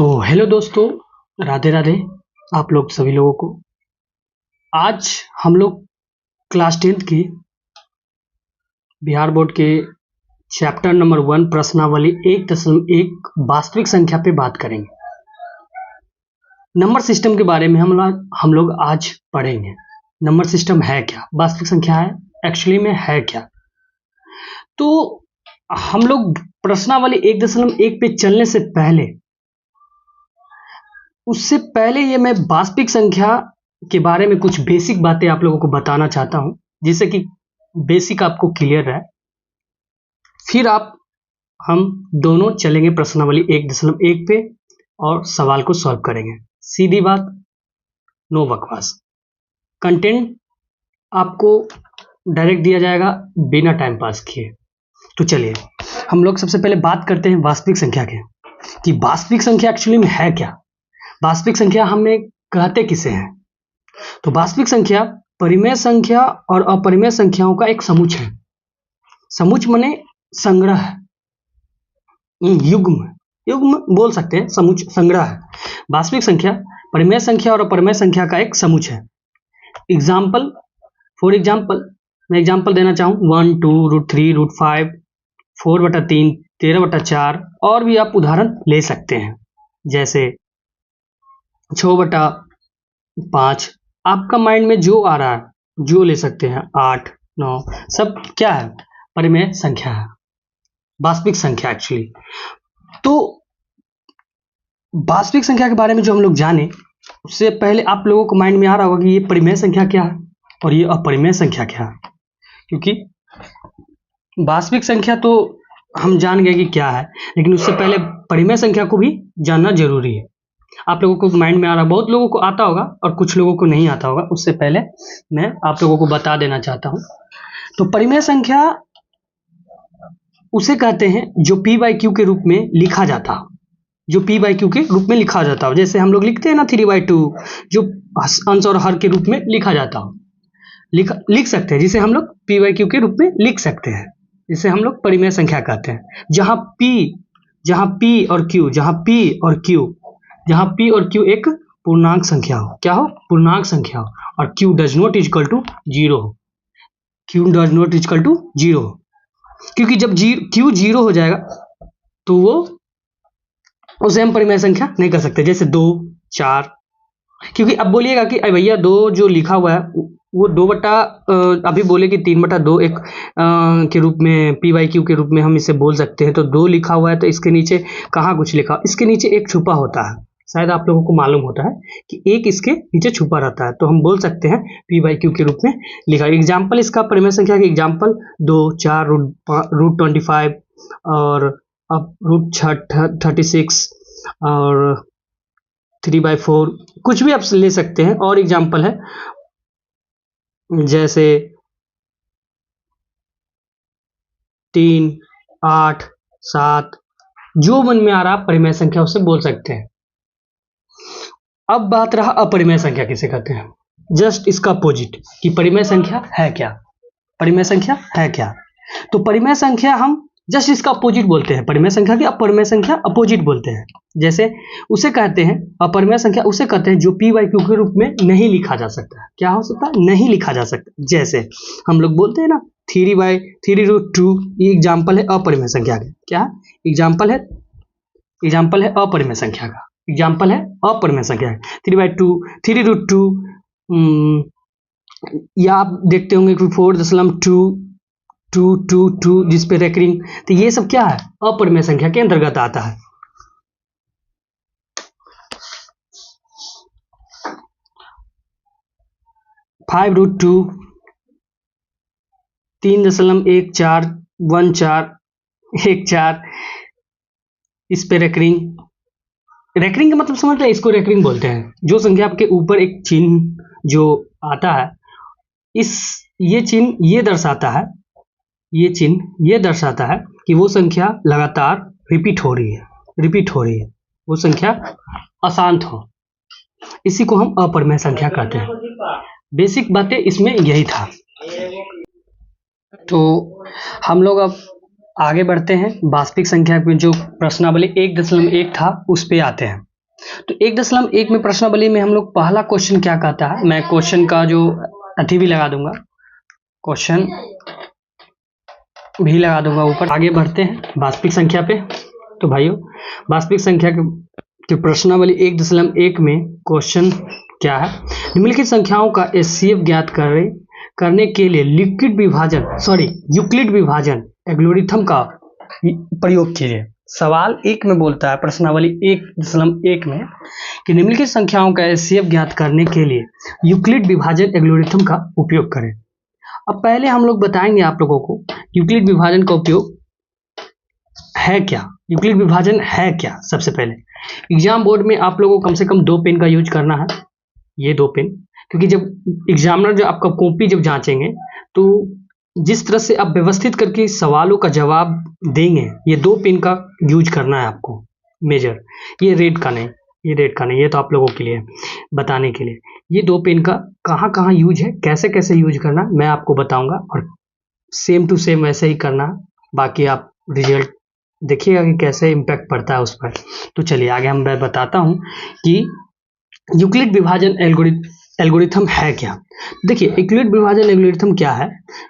तो हेलो दोस्तों, राधे राधे आप लोग सभी लोगों को। आज हम लोग क्लास 10th की बिहार बोर्ड के चैप्टर नंबर 1 प्रश्नावली 1.1 वास्तविक संख्या पे बात करेंगे। नंबर सिस्टम के बारे में हम लोग आज पढ़ेंगे। नंबर सिस्टम है क्या, वास्तविक संख्या है एक्चुअली में है क्या। तो हम लोग प्रश्नावली 1.1 पे चलने से पहले ये मैं वास्तविक संख्या के बारे में कुछ बेसिक बातें आप लोगों को बताना चाहता हूं, जिससे कि बेसिक आपको क्लियर रहे। फिर हम दोनों चलेंगे प्रश्नावली 1.1 पे और सवाल को सॉल्व करेंगे। सीधी बात, नो बकवास। कंटेंट आपको डायरेक्ट दिया जाएगा बिना टाइम पास किए। तो चलिए हम लोग सबसे पहले बात करते हैं वास्तविक संख्या के, कि वास्तविक संख्या एक्चुअली में है क्या। वास्तविक संख्या हमें कहते किसे हैं। तो वास्तविक संख्या परिमेय संख्या और अपरिमेय संख्याओं का एक समुच्चय है। समुच्चय माने संग्रह, युग्म बोल सकते हैं, समुच्चय संग्रह है। वास्तविक संख्या परिमेय संख्या और अपरिमेय संख्या का एक समुच्चय है। फॉर एग्जाम्पल मैं एग्जाम्पल देना चाहूँ 1, 2, √3, √5, 4/3, 13/4 और भी आप उदाहरण ले सकते हैं, जैसे 6/5। आपका माइंड में जो आ रहा है जो ले सकते हैं, 8, 9 सब क्या है, परिमेय संख्या है, वास्तविक संख्या एक्चुअली। तो वास्तविक संख्या के बारे में जो हम लोग जाने उससे पहले आप लोगों को माइंड में आ रहा होगा कि ये परिमेय संख्या क्या है और ये अपरिमेय संख्या क्या है। क्योंकि वास्तविक संख्या तो हम जान गए कि क्या है, लेकिन उससे पहले परिमेय संख्या को भी जानना जरूरी है। आप लोगों को माइंड में आ रहा, बहुत लोगों को आता होगा और कुछ लोगों को नहीं आता होगा। उससे पहले मैं आप लोगों को बता देना चाहता हूं। तो परिमेय संख्या उसे कहते हैं जो p/q के रूप में लिखा जाता हो, जो p/q के रूप में लिखा जाता हो। जैसे हम लोग लिखते हैं ना 3/2, जो अंश और हर के रूप में लिखा जाता हो, लिख सकते हैं, जिसे हम लोग p/q के रूप में लिख सकते हैं, जिसे हम लोग परिमेय संख्या कहते हैं। जहां p और q एक पूर्णांक संख्या हो, क्या हो, पूर्णांक संख्या हो, और q does not equal to 0 हो, क्योंकि जब q 0 हो जाएगा तो उसे हम परिमेय संख्या नहीं कर सकते। जैसे 2, 4, क्योंकि अब बोलिएगा कि अरे भैया 2 जो लिखा हुआ है वो 2 बटा अभी बोले कि 3/2 एक के रूप में p/q के रूप में हम इसे बोल सकते हैं। तो 2 लिखा हुआ है तो इसके नीचे कहाँ कुछ लिखा, इसके नीचे एक छुपा होता है, शायद आप लोगों को मालूम होता है कि एक इसके नीचे छुपा रहता है, तो हम बोल सकते हैं p/q के रूप में लिखा। एग्जाम्पल इसका परिमेय संख्या के एग्जाम्पल 2, 4, √25 और अब √36 और 3/4 कुछ भी आप ले सकते हैं। और एग्जाम्पल है जैसे 3, 8, 7, जो मन में आ रहा परिमेय संख्या उसे बोल सकते हैं। अब बात रहा अपरिमेय संख्या किसे कहते हैं, जस्ट इसका अपोजिट, कि परिमेय संख्या है क्या। परिमेय संख्या है क्या, तो परिमेय संख्या हम जस्ट इसका अपोजिट बोलते हैं। परिमेय संख्या की अपरिमेय संख्या अपोजिट बोलते हैं। जैसे उसे कहते हैं, अपरिमेय संख्या उसे कहते हैं जो p/q के रूप में नहीं लिखा जा सकता। क्या हो सकता है, नहीं लिखा जा सकता। जैसे हम लोग बोलते हैं ना 3/3√2, ये एग्जाम्पल है अपरिमेय संख्या का। क्या एग्जाम्पल है अपरिमेय संख्या का, एग्जाम्पल है अपरिमेय संख्या 3/2, 3√2, या आप देखते होंगे कि 4.222 जिस पे रेकरिंग, तो ये सब क्या है, अपरिमेय संख्या के अंतर्गत आता है। (5√2), 3.1414 इस पे रेकरिंग का मतलब समझते हैं, इसको रेकरिंग बोलते हैं। जो संख्या आपके ऊपर एक चिन्ह जो आता है, ये चिन्ह ये दर्शाता है कि वो संख्या लगातार रिपीट हो रही है, वो संख्या अशांत हो। इसी को हम अपरिमेय संख्या कहते हैं। बेसिक बातें इसमें यही था। तो हम लोग अब आगे बढ़ते हैं, वास्तविक संख्या में जो प्रश्नावली 1.1 था उस पे आते हैं। तो 1.1 में प्रश्नावली में हम लोग पहला क्वेश्चन क्या कहता है, मैं क्वेश्चन का जो अथी भी लगा दूंगा, क्वेश्चन भी लगा दूंगा ऊपर। आगे बढ़ते हैं वास्तविक संख्या पे। तो भाइयों वास्तविक संख्या के प्रश्नावली 1.1 में क्वेश्चन क्या है, निम्नलिखित संख्याओं का एचसीएफ ज्ञात करने के लिए यूक्लिड विभाजन एल्गोरिथम का प्रयोग कीजिए। सवाल 1 में बोलता है प्रश्नावली 1.1 में कि निम्नलिखित संख्याओं का एचसीएफ ज्ञात करने के लिए यूक्लिड विभाजन एल्गोरिथम का उपयोग करें। अब पहले हम लोग बताएंगे आप लोगों को यूक्लिड विभाजन का उपयोग है क्या, यूक्लिड विभाजन है क्या। सबसे पहले एग्जाम बोर्ड में आप लोगों को कम से कम 2 पेन का यूज करना है, ये 2 पेन, क्योंकि जब एग्जामिनर जो आपका कॉपी जब जांचेंगे तो जिस तरह से आप व्यवस्थित करके सवालों का जवाब देंगे, ये 2 पेन का यूज करना है आपको मेजर। ये रेड का नहीं, ये तो आप लोगों के लिए बताने के लिए। ये 2 पेन का कहाँ कहाँ यूज है, कैसे कैसे यूज करना मैं आपको बताऊंगा, और सेम टू सेम वैसे ही करना। बाकी आप रिजल्ट देखिएगा कि कैसे इम्पैक्ट पड़ता है उस पर। तो चलिए आगे हम बताता हूँ कि यूक्लिड विभाजन एल्गोरिथम है क्या। देखिए यूक्लिड विभाजन एल्गोरिथम क्या है,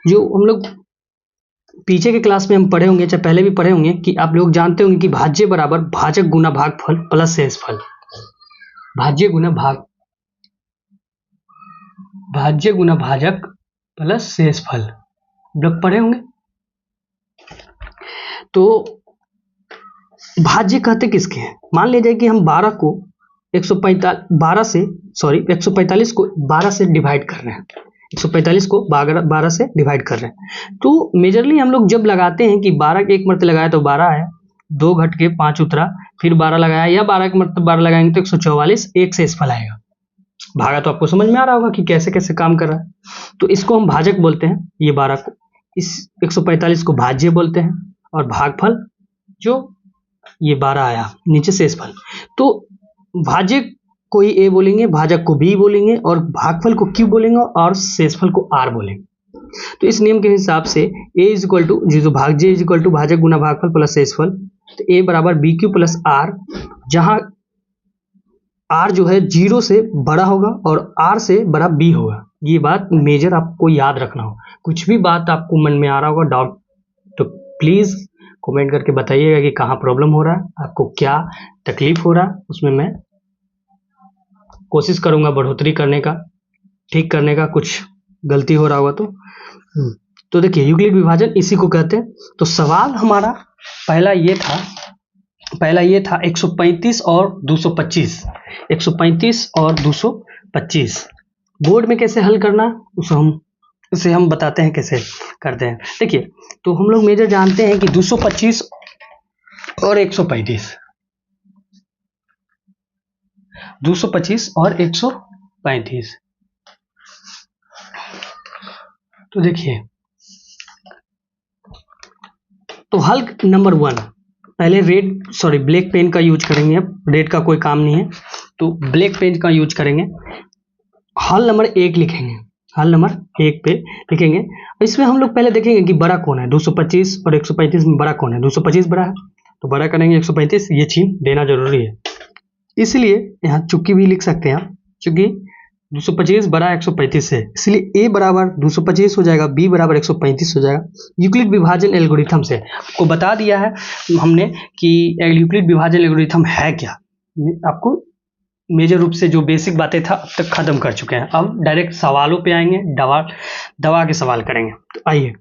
जो हम लोग पीछे के क्लास में हम पढ़े होंगे, चाहे पहले भी पढ़े होंगे, कि आप लोग जानते होंगे कि भाज्य बराबर भाजक गुना भागफल प्लस शेषफल। भाज्य गुना भाजक प्लस शेषफल लोग पढ़े होंगे। तो भाज्य कहते किसके हैं, मान लीजिए कि हम 12 को 145 को 12 से डिवाइड कर रहे हैं, 145 को 12 से डिवाइड कर रहे हैं। तो मेजरली हम लोग जब लगाते हैं कि 12 के एक मरते लगाया तो 12 है, 2 घट के 5 उतरा, फिर 12 लगाया, या 12 के मरते 12 लगाएंगे तो 144 एक शेषफल आएगा। भागा तो आपको समझ में आ रहा होगा कि कैसे कैसे काम कर रहा है। तो इसको हम भाजक बोलते हैं, ये 12 को, इस 145 को भाज्य बोलते हैं, और भागफल जो ये 12 आया नीचे शेषफल। तो भाज्य को ही ए बोलेंगे, भाजक को बी बोलेंगे, और भागफल को क्यू बोलेंगे, और शेषफल को आर बोलेंगे। तो इस नियम के हिसाब से ए इज इक्वल टू जो भाज्य इज इक्वल टू भाजक गुना भागफल प्लस शेषफल। तो ए बराबर बी क्यू प्लस आर, जहां आर जो है 0 से बड़ा होगा और आर से बड़ा बी होगा। ये बात मेजर आपको याद रखना हो। कुछ भी बात आपको मन में आ रहा होगा डाउट, तो प्लीज कमेंट करके बताइएगा कि कहाँ प्रॉब्लम हो रहा है, आपको क्या तकलीफ हो रहा है, उसमें मैं कोशिश करूंगा बढ़ोतरी करने का, ठीक करने का, कुछ गलती हो रहा होगा तो देखिए यूक्लिड विभाजन इसी को कहते हैं। तो सवाल हमारा पहला ये था 135 और 225, 135 और 225 बोर्ड में कैसे हल करना उसे हम बताते हैं कैसे करते हैं। देखिए तो हम लोग मेजर जानते हैं कि 225 और 135, 225 और 135। तो देखिए तो हल नंबर 1 पहले ब्लैक पेन का यूज करेंगे। अब रेड का कोई काम नहीं है तो ब्लैक पेन का यूज करेंगे। हल नंबर 1 लिखेंगे, हल नंबर 1 पे लिखेंगे। इसमें हम लोग पहले देखेंगे कि बड़ा कौन है, 225 और 135 में बड़ा कौन है। 225 बड़ा है तो बड़ा करेंगे 135, ये छीन देना जरूरी है, इसलिए यहाँ चुक्की भी लिख सकते हैं आप, चूंकि 225 बड़ा 135 से, इसलिए a बराबर 225 हो जाएगा, b बराबर 135 हो जाएगा। यूक्लिड विभाजन एल्गोरिथम से आपको बता दिया है हमने कि यूक्लिड विभाजन एल्गोरिथम है क्या। आपको मेजर रूप से जो बेसिक बातें था अब तक खत्म कर चुके हैं। अब डायरेक्ट सवालों पे आएंगे, दवा के सवाल करेंगे। तो आइए,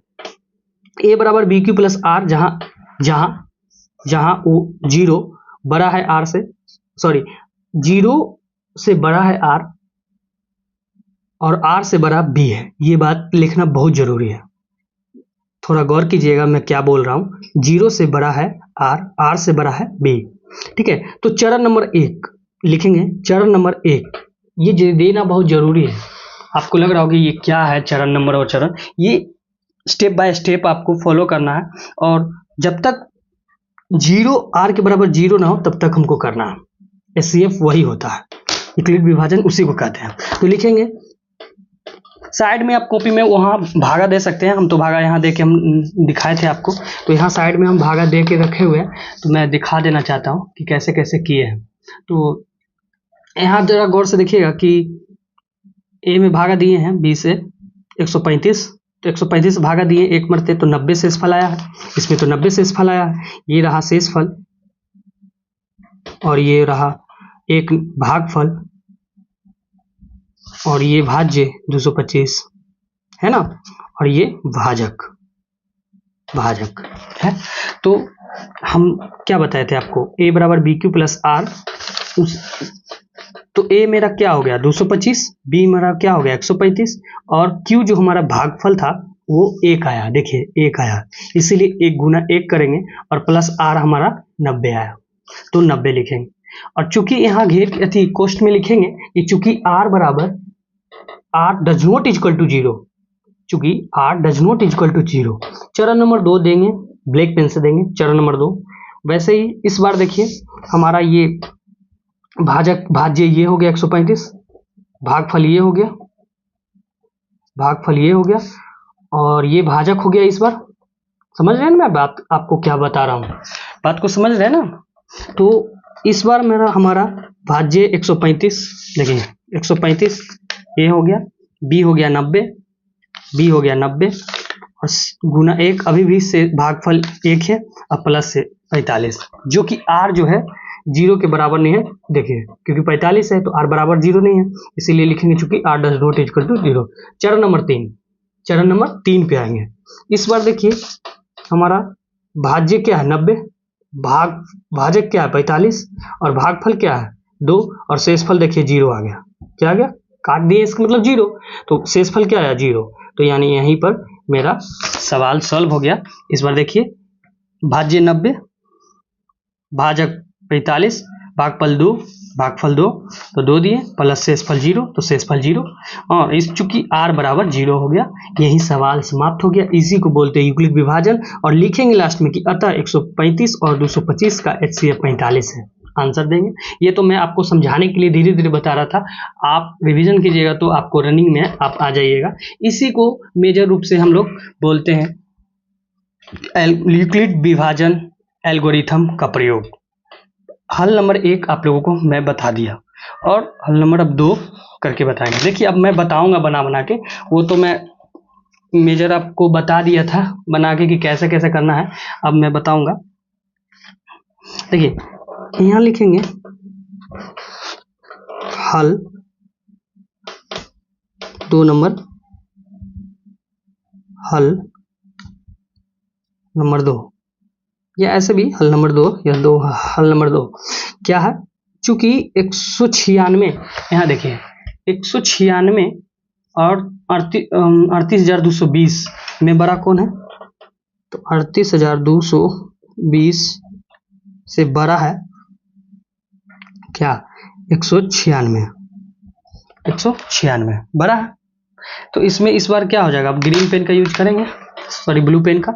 a बराबर बी क्यू प्लस आर, जहां वो 0 बड़ा है r से, 0 से बड़ा है r और r से बड़ा b है। ये बात लिखना बहुत जरूरी है, थोड़ा गौर कीजिएगा मैं क्या बोल रहा हूं। 0 से बड़ा है r से बड़ा है b, ठीक है। तो चरण नंबर 1 लिखेंगे, चरण नंबर 1 ये देना बहुत जरूरी है। आपको लग रहा होगा ये क्या है चरण नंबर और चरण, ये स्टेप बाय स्टेप आपको फॉलो करना है, और जब तक 0 r के बराबर 0 ना हो तब तक हमको करना है। एचसीएफ वही होता है, यूक्लिड विभाजन उसी को कहते हैं। तो लिखेंगे साइड में, आप कॉपी में वहाँ भागा दे सकते हैं, हम तो भागा यहाँ दे के हम दिखाए थे आपको, तो यहाँ साइड में हम भागा दे के रखे हुए हैं। तो मैं दिखा देना चाहता हूँ कि कैसे कैसे किए हैं। तो यहाँ जरा गौर से देखिएगा कि ए में भागा दिए हैं 20 से 135, तो 135 भागा दिए एक मरते तो 90 शेष फल आया है, इसमें तो 90 शेष फल आया है। ये रहा शेष फल और ये रहा एक भागफल और ये भाज्य 225 है ना, और ये भाजक है। तो हम क्या बताए थे आपको, a बराबर बी क्यू प्लस आर, तो a मेरा क्या हो गया 225, b मेरा क्या हो गया 135 और q जो हमारा भागफल था वो 1 आया। देखिए 1 आया, इसीलिए 1 गुना 1 करेंगे और प्लस r हमारा 90 आया, तो 90 लिखेंगे। और चूंकि यहाँ घेर अथी कोष्ट में लिखेंगे कि चूंकि r बराबर r does not equal to 0, चूंकि r does not equal to 0, चरण नंबर 2 देंगे, ब्लैक पेन से देंगे चरण नंबर 2। वैसे ही इस बार देखिए हमारा ये भाज्य ये हो गया 135, भागफल ये हो गया और ये भाजक हो गया। इस बार समझ रहे हैं ना मैं बात आपको क्या बता रहा हूँ, बात को समझ रहे हैं ना। तो इस बार हमारा भाज्य 135, देखिए 135 ये हो गया, b हो गया 90 और गुना 1, अभी भी से भागफल 1 है और प्लस से 45, जो कि r जो है 0 के बराबर नहीं है। देखिए क्योंकि 45 है तो r बराबर 0 नहीं है, इसीलिए लिखेंगे चूंकि r does not equal to 0। चरण नंबर 3 पे आएंगे। इस बार देखिए हमारा भाज्य क्या है 90, भाजक क्या है 45 और भागफल क्या है 2 और शेषफल देखिए 0 आ गया। क्या आ गया, काट दिए इसका मतलब 0, तो शेषफल क्या आया 0, तो यानी यहीं पर मेरा सवाल सॉल्व हो गया। इस बार देखिए भाज्य 90, भाजक 45, भागफल 2 तो 2 दिए प्लस शेषफल 0 तो शेषफल 0 और इस चूंकि r बराबर 0 हो गया, यही सवाल समाप्त हो गया। इसी को बोलते हैं यूक्लिड विभाजन और लिखेंगे लास्ट में कि अतः 135 और 225 का HCF 45 है। आंसर देंगे। ये तो मैं आपको समझाने के लिए धीरे धीरे बता रहा था, आप रिवीजन कीजिएगा तो आपको रनिंग में आप आ जाइएगा। इसी को मेजर रूप से हम लोग बोलते हैं यूक्लिड विभाजन एल्गोरिथम का प्रयोग। हल नंबर 1 आप लोगों को मैं बता दिया और हल नंबर अब 2 करके बताएंगे। देखिए अब मैं बताऊंगा बना के, वो तो मैं मेजर आपको बता दिया था बना के कि कैसे कैसे करना है, अब मैं बताऊंगा। देखिए यहाँ लिखेंगे हल 2 नंबर, हल नंबर 2 या ऐसे भी हल नंबर 2 या हल नंबर 2 क्या है, चूंकि 196 यहाँ देखिए 196 और 38,220 में बड़ा कौन है, तो 38,220 से बड़ा है क्या 196 बड़ा है। तो इसमें इस बार क्या हो जाएगा, अब ग्रीन पेन का यूज करेंगे, सॉरी ब्लू पेन का,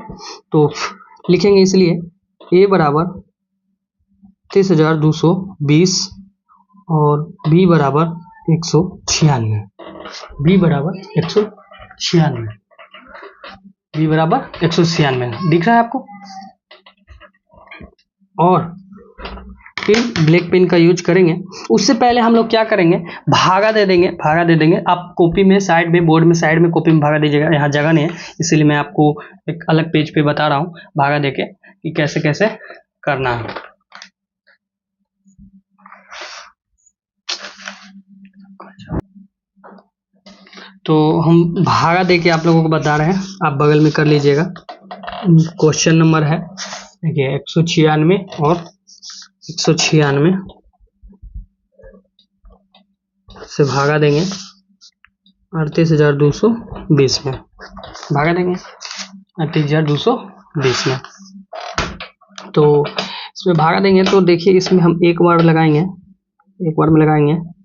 तो लिखेंगे इसलिए a बराबर 38,220 और b बराबर 196, b बराबर 196 दिख रहा है आपको। और फिर ब्लैक पेन का यूज करेंगे। उससे पहले हम लोग क्या करेंगे, भागा दे देंगे। आप कॉपी में साइड में, बोर्ड में साइड में कॉपी में भागा दीजिएगा, यहाँ जगह नहीं है इसीलिए मैं आपको एक अलग पेज पे बता रहा हूँ भागा देके कि कैसे कैसे करना है। तो हम भागा देके आप लोगों को बता रहे हैं, आप बगल में कर लीजिएगा। क्वेश्चन नंबर है देखिए 196 और 196 से भागा देंगे 38,220 में, भागा देंगे 38,220 में। तो इसमें भागा देंगे तो देखिए इसमें हम एक बार में लगाएंगे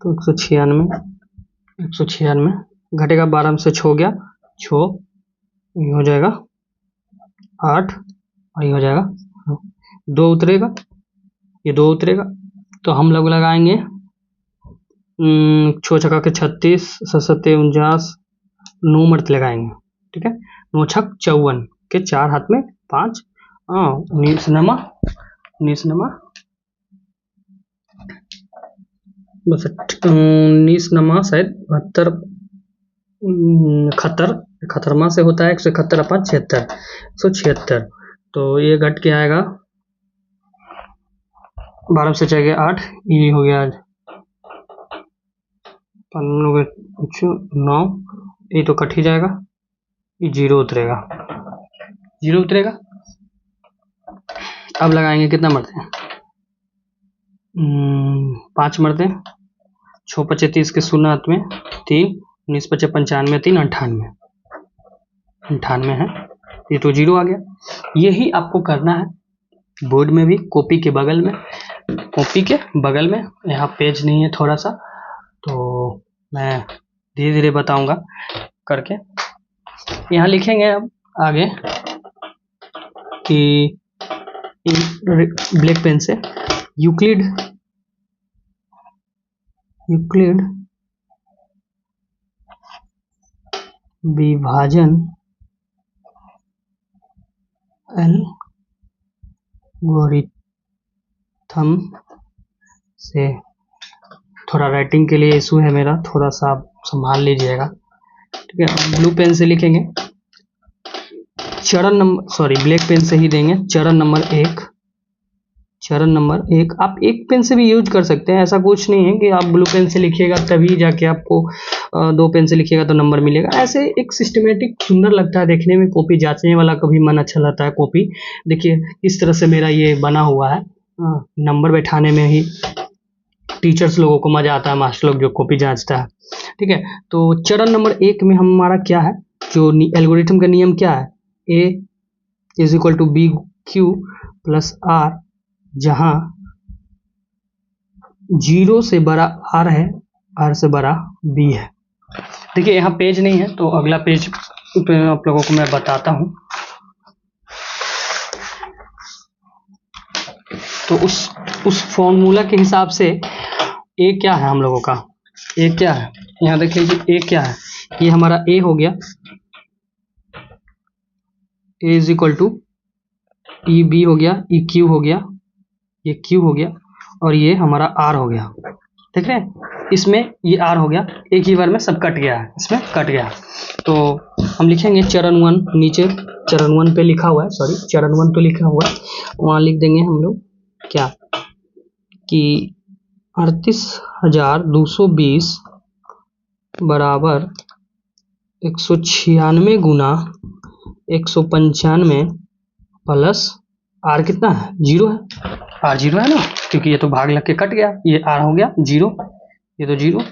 तो 196 घटेगा 12 में से 6 गया 6, ये हो जाएगा 8 और ये हो जाएगा 2 उतरेगा, ये 2 उतरेगा, तो हम लोग लगाएंगे 6 छक्का के 36, 7 49, 9 मर्त लगाएंगे, ठीक है। 9 छक 54 के 4 हाथ में 5, 19 नमा बस 19 नमा शायद 72 खतरमा से होता है 171 अपॉन 76 176। तो ये घट के आएगा 12 से चल गया 8, ये हो गया 9, ये तो कट ही जाएगा, ये 0 उतरेगा, 0 उतरेगा। अब लगाएंगे कितना मरते हैं, 5 मरते हैं, 6 पचे 30 के 0 हाथ में 3, 19 पचे 95 3 98 है, ये तो 0 आ गया। यही आपको करना है बोर्ड में भी, कॉपी के बगल में, यहाँ पेज नहीं है थोड़ा सा, तो मैं धीरे धीरे बताऊंगा करके। यहाँ लिखेंगे अब आगे कि ब्लैक पेन से यूक्लिड विभाजन एल्गोरिथम से, थोड़ा राइटिंग के लिए इशू है मेरा, थोड़ा सा आप संभाल लीजिएगा, ठीक है। ब्लू पेन से लिखेंगे ब्लैक पेन से ही देंगे चरण नंबर 1। आप एक पेन से भी यूज कर सकते हैं, ऐसा कुछ नहीं है कि आप ब्लू पेन से लिखिएगा तभी जाके आपको 2 पेन से लिखिएगा तो नंबर मिलेगा। ऐसे एक सिस्टमेटिक सुंदर लगता है देखने में, कॉपी जांचने वाला को भी मन अच्छा लगता है। कॉपी देखिए किस तरह से मेरा ये बना हुआ है, नंबर बैठाने में ही टीचर्स लोगों को मजा आता है, मास्टर लोग जो कॉपी जांचता है, ठीक है। तो चरण नंबर 1 में हमारा क्या है, जो एल्गोरिथम का नियम क्या है, A is equal to B Q plus R, जहां 0 से बड़ा R है, R से बड़ा B है। देखिए यहाँ पेज नहीं है तो अगला पेज पे आप लोगों को मैं बताता हूं। तो उस फॉर्मूला के हिसाब से A क्या है हम लोगों का, A क्या है, यहाँ देख लीजिए A क्या है, ये हमारा A हो गया, A is equal to E B हो गया, ई क्यू हो गया, ये क्यू हो गया, और ये हमारा आर हो गया, देख रहे हैं। इसमें ये आर हो गया, एक ही बार में सब कट गया है, इसमें कट गया। तो हम लिखेंगे चरण 1, नीचे चरण 1 पे लिखा हुआ है, चरण 1 पे लिखा हुआ है, वहाँ लिख देंगे हम लोग क्या कि 38,220 बराबर 196 गुना 195 प्लस आर कितना है, 0 है, आर 0 है ना, क्योंकि ये तो भाग लग के कट गया, ये आर हो गया 0, ये तो 0।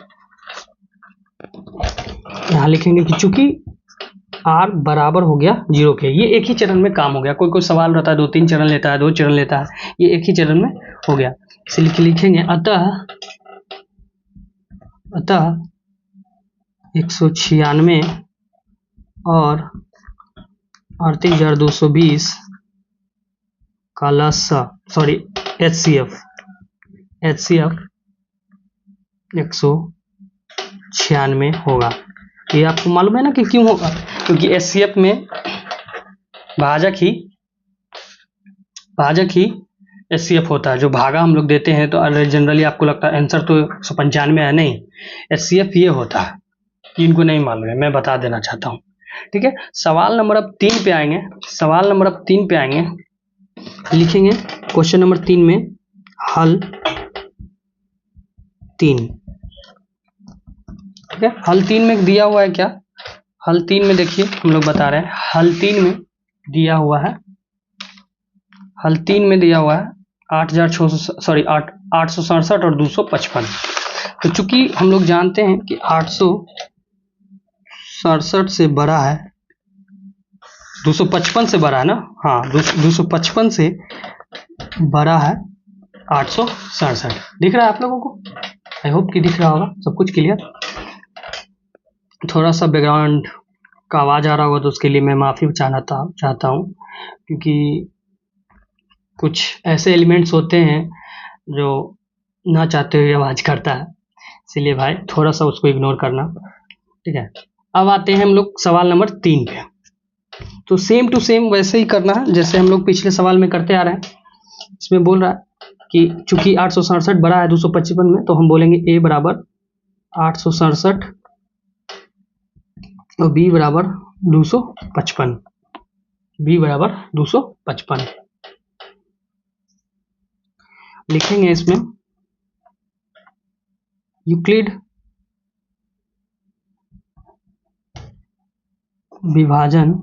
यहाँ लिखेंगे कि चूंकि आर बराबर हो गया 0 के, ये एक ही चरण में काम हो गया। कोई सवाल रहता है 2-3 चरण लेता है, 2 चरण लेता है, ये एक ही चरण में हो गया, इसलिए लिखेंगे अतः 196 और 38,220 का लसा HCF 196 होगा। ये आपको मालूम है ना कि क्यों होगा, क्योंकि HCF में भाजक ही HCF होता है। जो भागा हम लोग देते हैं तो जनरली आपको लगता है आंसर तो 195 है, नहीं, HCF ये होता है, इनको नहीं मालूम है, मैं बता देना चाहता हूँ, ठीक है। सवाल नंबर अब 3 पे आएंगे, लिखेंगे क्वेश्चन नंबर 3 में हल 3, ठीक है। हल 3 में दिया हुआ है क्या, हल 3 में देखिए हम लोग बता रहे हैं, हल 3 में दिया हुआ है 867 और 255। तो चूंकि हम लोग जानते हैं कि 867 से बड़ा है, 255 से बड़ा है ना, हाँ 255 से बड़ा है 867, दिख रहा है आप लोगों को, आई होप कि दिख रहा होगा, सब कुछ क्लियर। थोड़ा सा बैकग्राउंड का आवाज़ आ रहा होगा तो उसके लिए मैं माफ़ी चाहता हूँ, क्योंकि कुछ ऐसे एलिमेंट्स होते हैं जो ना चाहते हुए आवाज़ करता है, इसलिए भाई थोड़ा सा उसको इग्नोर करना, ठीक है। अब आते हैं हम लोग सवाल नंबर 3 पे। तो सेम टू सेम वैसे ही करना है जैसे हम लोग पिछले सवाल में करते आ रहे हैं। इसमें बोल रहा है कि चूंकि 867 बड़ा है 255 में, तो हम बोलेंगे a बराबर 867 और b बराबर 255, b बराबर 255 लिखेंगे। इसमें यूक्लिड विभाजन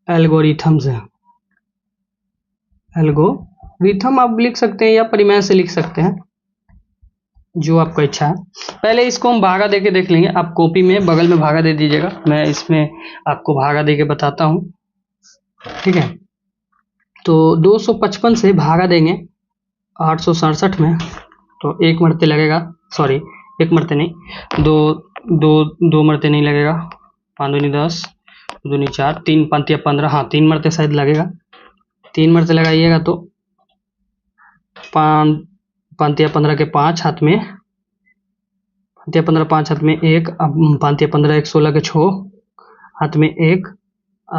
एल्गोरिथम से, एल्गोरिथम आप लिख सकते हैं या परिमेय से लिख सकते हैं, जो आपका इच्छा है। पहले इसको हम भागा देके देख लेंगे। आप कॉपी में बगल में भागा दे दीजिएगा, मैं इसमें आपको भागा देके बताता हूँ, ठीक है। तो 255 से भागा देंगे 867 में, तो एक मरते लगेगा, सॉरी एक मरते नहीं, दो मरते नहीं लगेगा, 5 दूनी 10, 2 दूनी 4, 3 पंतिया 15, हाँ 3 मरते शायद लगेगा। 3 मरते लगाइएगा तो 5 पंतिया 15 के 5 हाथ में, पंतिया 15 5 हाथ में 1, अब पंतिया 15 1 16 के 6 हाथ में 1,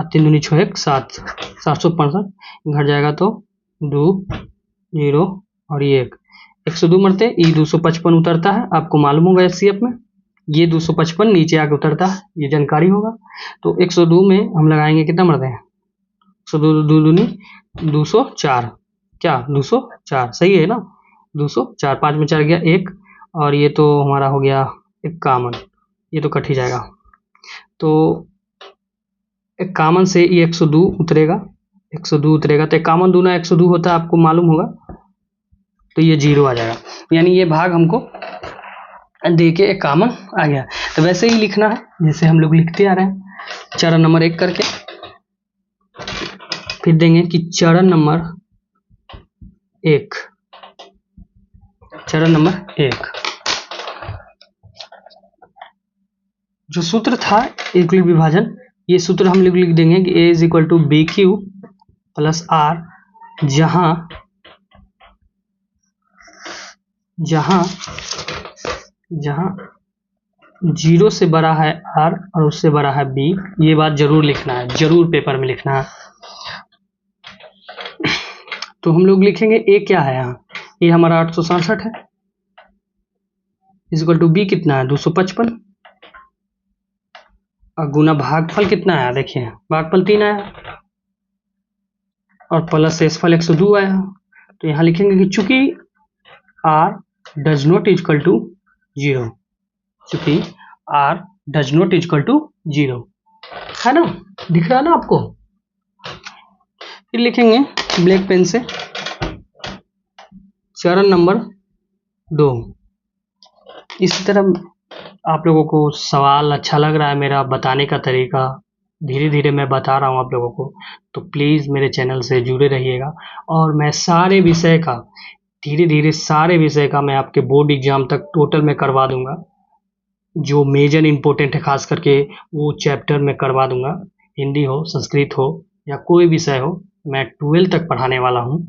3 दूनी 6 1 7, 765 घट जाएगा तो 2 0 और ये 102 मरते, ये 255 उतरता है, आपको मालूम होगा एचसीएफ में ये 255 नीचे आके उतरता है, ये जानकारी होगा। तो 102 में हम लगाएंगे कितना मरते हैं, 102 2 दूनी 204, क्या 204 सही है ना, 204, 5 में 4 गया 1, और ये तो हमारा हो गया 51, ये तो कट ही जाएगा। तो 51 से ये 102 उतरेगा, 102 उतरेगा तो 51 दूना 102 होता है, आपको मालूम होगा, तो ये 0 आ जाएगा, यानी ये भाग हमको दे के 51 आ गया। तो वैसे ही लिखना है जैसे हम लोग लिखते आ रहे हैं, चरण नंबर 1 करके, फिर देंगे कि चरण नंबर 1, चरण नंबर 1 जो सूत्र था यूक्लिड विभाजन, ये सूत्र हम लोग लिख देंगे कि a = bq + r, जहां 0 से बड़ा है r और उससे बड़ा है b, ये बात जरूर लिखना है, जरूर पेपर में लिखना है। तो हम लोग लिखेंगे a क्या है, यहाँ ये हमारा 867 है, = b कितना है 255, और गुना भागफल कितना आया, देखिए भागफल 3 आया और प्लस शेषफल 102 आया। तो यहाँ लिखेंगे कि चूंकि r does not equal to 0, चूंकि r does not equal to 0 है ना, दिख रहा है ना आपको। फिर लिखेंगे ब्लैक पेन से चरण नंबर 2। इसी तरह आप लोगों को सवाल अच्छा लग रहा है मेरा बताने का तरीका, धीरे धीरे मैं बता रहा हूँ आप लोगों को, तो प्लीज़ मेरे चैनल से जुड़े रहिएगा। और मैं सारे विषय का धीरे धीरे सारे विषय का मैं आपके बोर्ड एग्जाम तक टोटल में करवा दूंगा, जो मेजर इंपॉर्टेंट है खास करके वो चैप्टर में करवा दूंगा, हिंदी हो संस्कृत हो या कोई विषय हो, मैं 12 तक पढ़ाने वाला हूँ।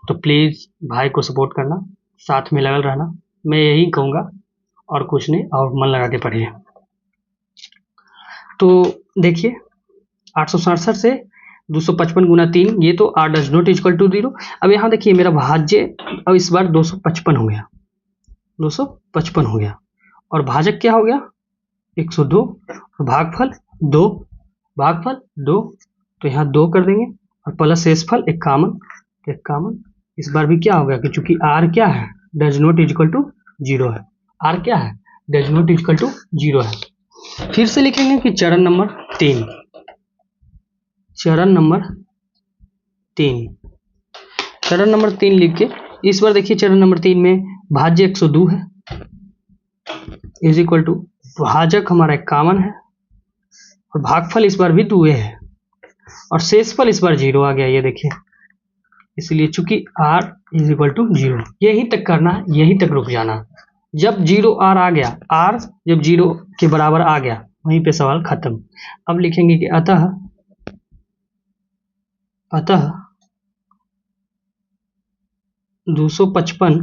तो प्लीज़ भाई को सपोर्ट करना, साथ में लगल रहना, मैं यही कहूँगा और कुछ नहीं, और मन लगा के पढ़िए। तो देखिए 867 से 255 गुना 3, ये तो r does not equal to 0। अब यहाँ देखिए मेरा भाज्य अब इस बार 255 हो गया, 255 हो गया, और भाजक क्या हो गया 102, भागफल 2, भागफल 2, तो यहाँ 2 कर देंगे और प्लस शेषफल 51, 51 इस बार भी क्या हो गया कि चूंकि r क्या है डज नॉट इक्वल टू 0 है, r क्या है डज नॉट इक्वल टू 0 है। फिर से लिखेंगे कि चरण नंबर 3, चरण नंबर 3, चरण नंबर 3 लिख के इस बार देखिए चरण नंबर 3 में भाज्य 102 है, इज इक्वल टू भाजक हमारा 51 है, और भागफल इस बार भी 2 है, और शेषफल इस बार 0 आ गया, ये देखिए। इसलिए चूंकि r इज इक्वल टू 0, यहीं तक करना है, यहीं तक रुक जाना। जब 0 r आ गया, r जब 0 के बराबर आ गया, वहीं पे सवाल खत्म। अब लिखेंगे कि अतः 255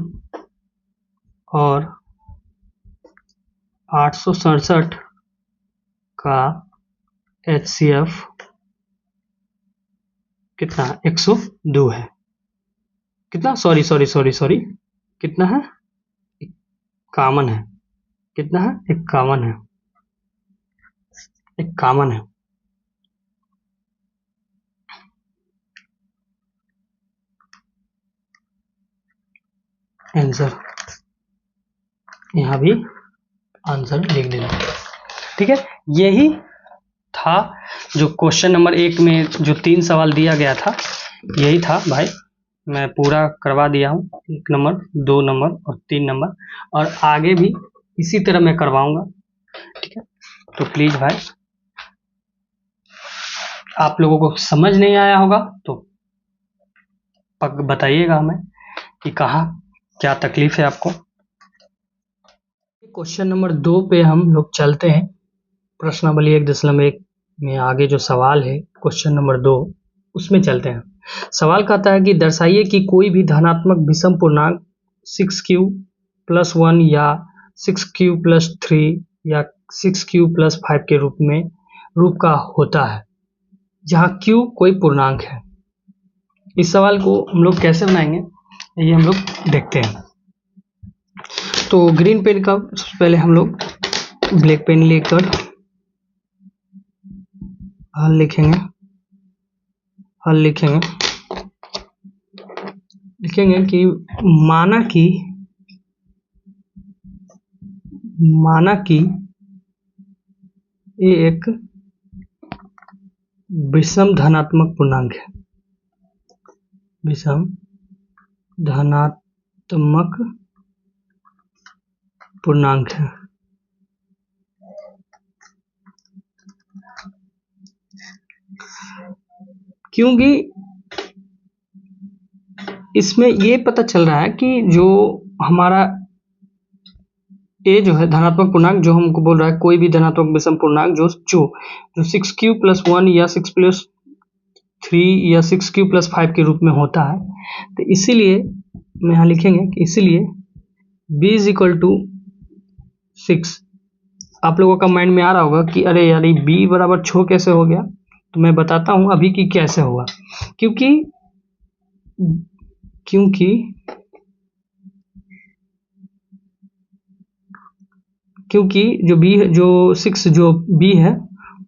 और 867 का HCF कितना 102 है। कितना सॉरी कितना है 51 है। कितना है 51 है। 51 है। आंसर यहाँ भी आंसर लिख देना। ठीक है, यही था जो क्वेश्चन नंबर 1 में जो 3 सवाल दिया गया था, यही था भाई। मैं पूरा करवा दिया हूँ, 1 नंबर 2 नंबर और 3 नंबर, और आगे भी इसी तरह मैं करवाऊंगा। ठीक है, तो प्लीज भाई आप लोगों को समझ नहीं आया होगा तो बताइएगा हमें कि कहाँ क्या तकलीफ है आपको। क्वेश्चन नंबर 2 पे हम लोग चलते हैं। प्रश्नावली 1.1 में आगे जो सवाल है क्वेश्चन नंबर 2, उसमें चलते हैं। सवाल कहता है कि दर्शाइए कि कोई भी धनात्मक विषम पूर्णांक 6q + 1 या 6q + 3 या 6q + 5 के रूप का होता है जहाँ q कोई पूर्णांक है। इस सवाल को हम लोग कैसे बनाएंगे ये हम लोग देखते हैं। तो ग्रीन पेन का सबसे पहले हम लोग ब्लैक पेन लेकर हल लिखेंगे। लिखेंगे कि माना कि ये एक विषम धनात्मक पूर्णांक है। विषम धनात्मक पूर्णांक है। क्योंकि इसमें ये पता चल रहा है कि जो हमारा ए जो है धनात्मक पूर्णांक, जो हमको बोल रहा है कोई भी धनात्मक विषम पूर्णांक जो 6q + 1 या 6 + 3 या 6q + 5 के रूप में होता है। तो इसीलिए हम यहाँ लिखेंगे कि इसीलिए b = 6। आप लोगों का माइंड में आ रहा होगा कि अरे यार b = 6 कैसे हो गया, तो मैं बताता हूँ अभी कि कैसे हुआ। क्योंकि जो b है, जो 6 जो b है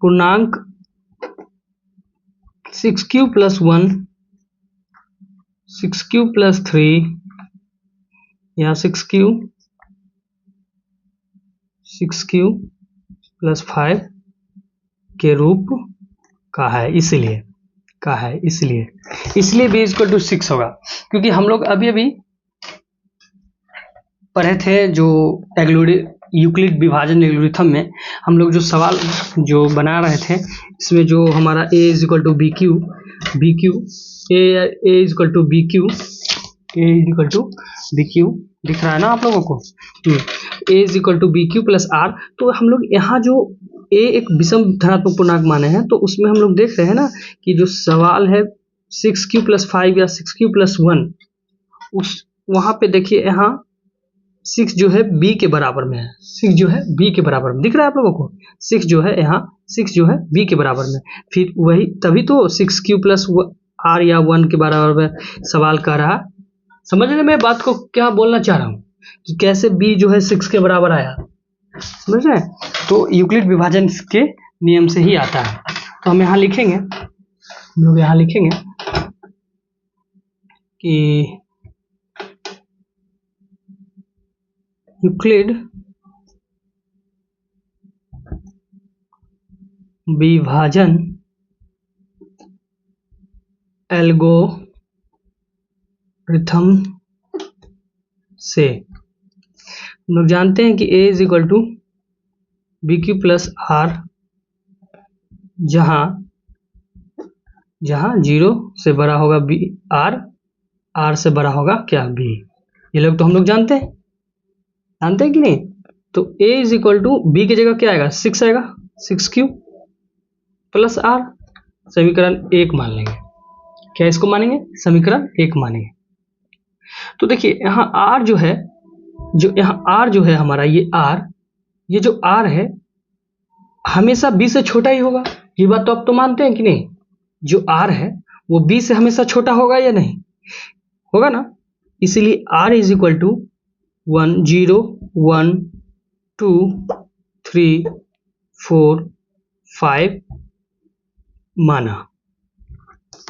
पूर्णांक 6q + 1 6q + 3 या 6q + 5 के रूप का है। इसलिए b = 6 होगा। क्योंकि हम लोग अभी पढ़े थे जो यूक्लिड विभाजन एल्गोरिथम में हम लोग जो सवाल जो बना रहे थे, इसमें जो हमारा a = bq दिख रहा है ना आप लोगों को, a = bq + r। तो हम लोग यहाँ जो a एक विषम धनात्मक पूर्णांक माने हैं, तो उसमें हम लोग देख रहे हैं ना कि जो सवाल है 6q + 5 या 6q + 1, उस वहाँ पे देखिए यहाँ 6 जो है b के बराबर में है। 6 जो है b के बराबर में दिख रहा है आप लोगों को। 6 जो है यहाँ 6 जो है b के बराबर में, फिर वही तभी तो 6q + r या 1 के बराबर में सवाल कर रहा। समझ रहे मैं बात को क्या बोलना चाह रहा हूँ कि कैसे b जो है 6 के बराबर आया, समझ रहे हैं। तो यूक्लिड विभाजन के नियम से ही आता है। तो हम यहाँ लिखेंगे, हम लोग यहाँ लिखेंगे कि यूक्लिड विभाजन एल्गोरिथम से हम लोग जानते हैं कि a = bq + r, जहाँ 0 से बड़ा होगा b r से बड़ा होगा क्या b। ये लोग तो हम लोग जानते हैं कि नहीं। तो a = b की जगह क्या आएगा 6 आएगा, 6q + r, समीकरण 1 मान लेंगे। क्या इसको मानेंगे, समीकरण 1 मानेंगे। तो देखिए यहाँ r जो है, हमारा ये जो r है हमेशा b से छोटा ही होगा। ये बात तो आप तो मानते हैं कि नहीं। जो r है वो b से हमेशा छोटा होगा या नहीं, होगा ना। इसीलिए r इज इक्वल टू 1 0 1 2 3 4 5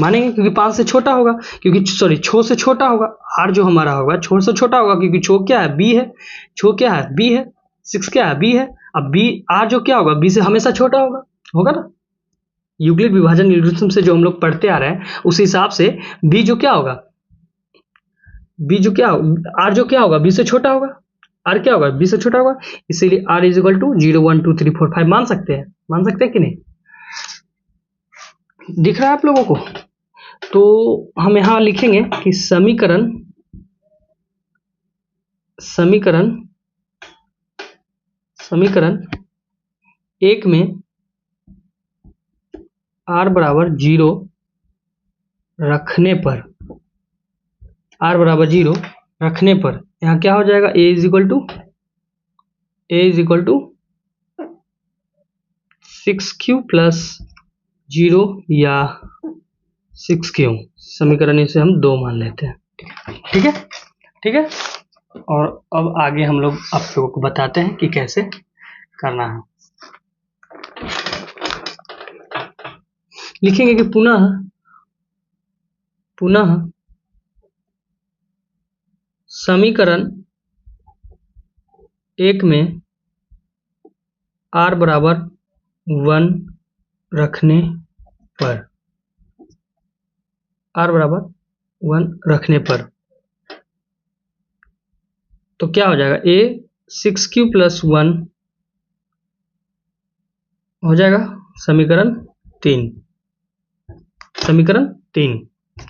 मानेंगे क्योंकि 5 से छोटा होगा, क्योंकि सॉरी छो से छोटा होगा। r जो हमारा होगा छो से छोटा होगा, क्योंकि छो क्या है b है, छो क्या है b है, 6 क्या है b है। अब b r जो क्या होगा b से हमेशा छोटा होगा, होगा ना। यूक्लिड विभाजन एल्गोरिथम से जो हम लोग पढ़ते आ रहे हैं उस हिसाब से b जो क्या होगा, b जो क्या होगा, r जो क्या होगा b से छोटा होगा, r क्या होगा b से छोटा होगा। इसीलिए r इज इक्वल टू 0 1 2 3 4 5 मान सकते हैं कि नहीं, दिख रहा है आप लोगों को। तो हम यहां लिखेंगे कि समीकरण एक में r बराबर 0 रखने पर, यहाँ क्या हो जाएगा, a is equal to 6q plus 0 या 6q, समीकरण इसे हम 2 मान लेते हैं। ठीक है। और अब आगे हम लोग आप लोगों को बताते हैं कि कैसे करना है। लिखेंगे कि पुनः समीकरण एक में r बराबर 1 रखने पर, तो क्या हो जाएगा, a 6q प्लस 1 हो जाएगा समीकरण 3,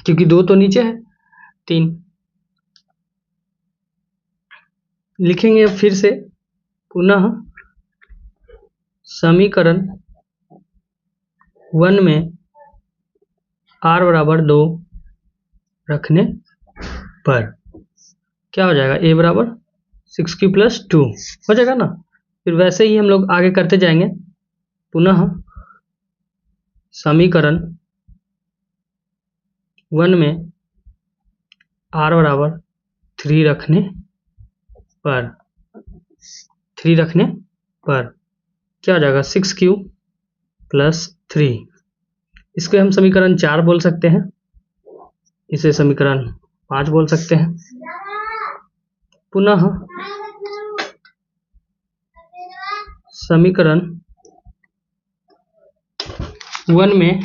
क्योंकि 2 तो नीचे है, 3 लिखेंगे। फिर से पुनः समीकरण 1 में r बराबर 2 रखने पर क्या हो जाएगा, a बराबर 6q प्लस 2 हो जाएगा ना। फिर वैसे ही हम लोग आगे करते जाएंगे। पुनः समीकरण 1 में r बराबर 3 रखने पर क्या हो जाएगा, 6q प्लस 3, इसको हम समीकरण 4 बोल सकते हैं, इसे समीकरण 5 बोल सकते हैं। पुनः समीकरण 1 में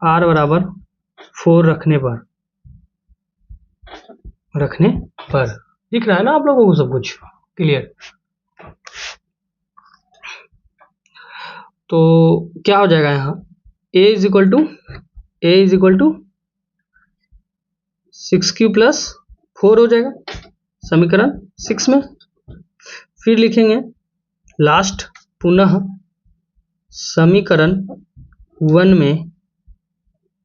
r बराबर 4 रखने पर दिख रहा है ना आप लोगों को सब कुछ क्लियर। तो क्या हो जाएगा, यहाँ a is equal to 6q plus 4 हो जाएगा समीकरण 6 में। फिर लिखेंगे लास्ट, पुनः समीकरण 1 में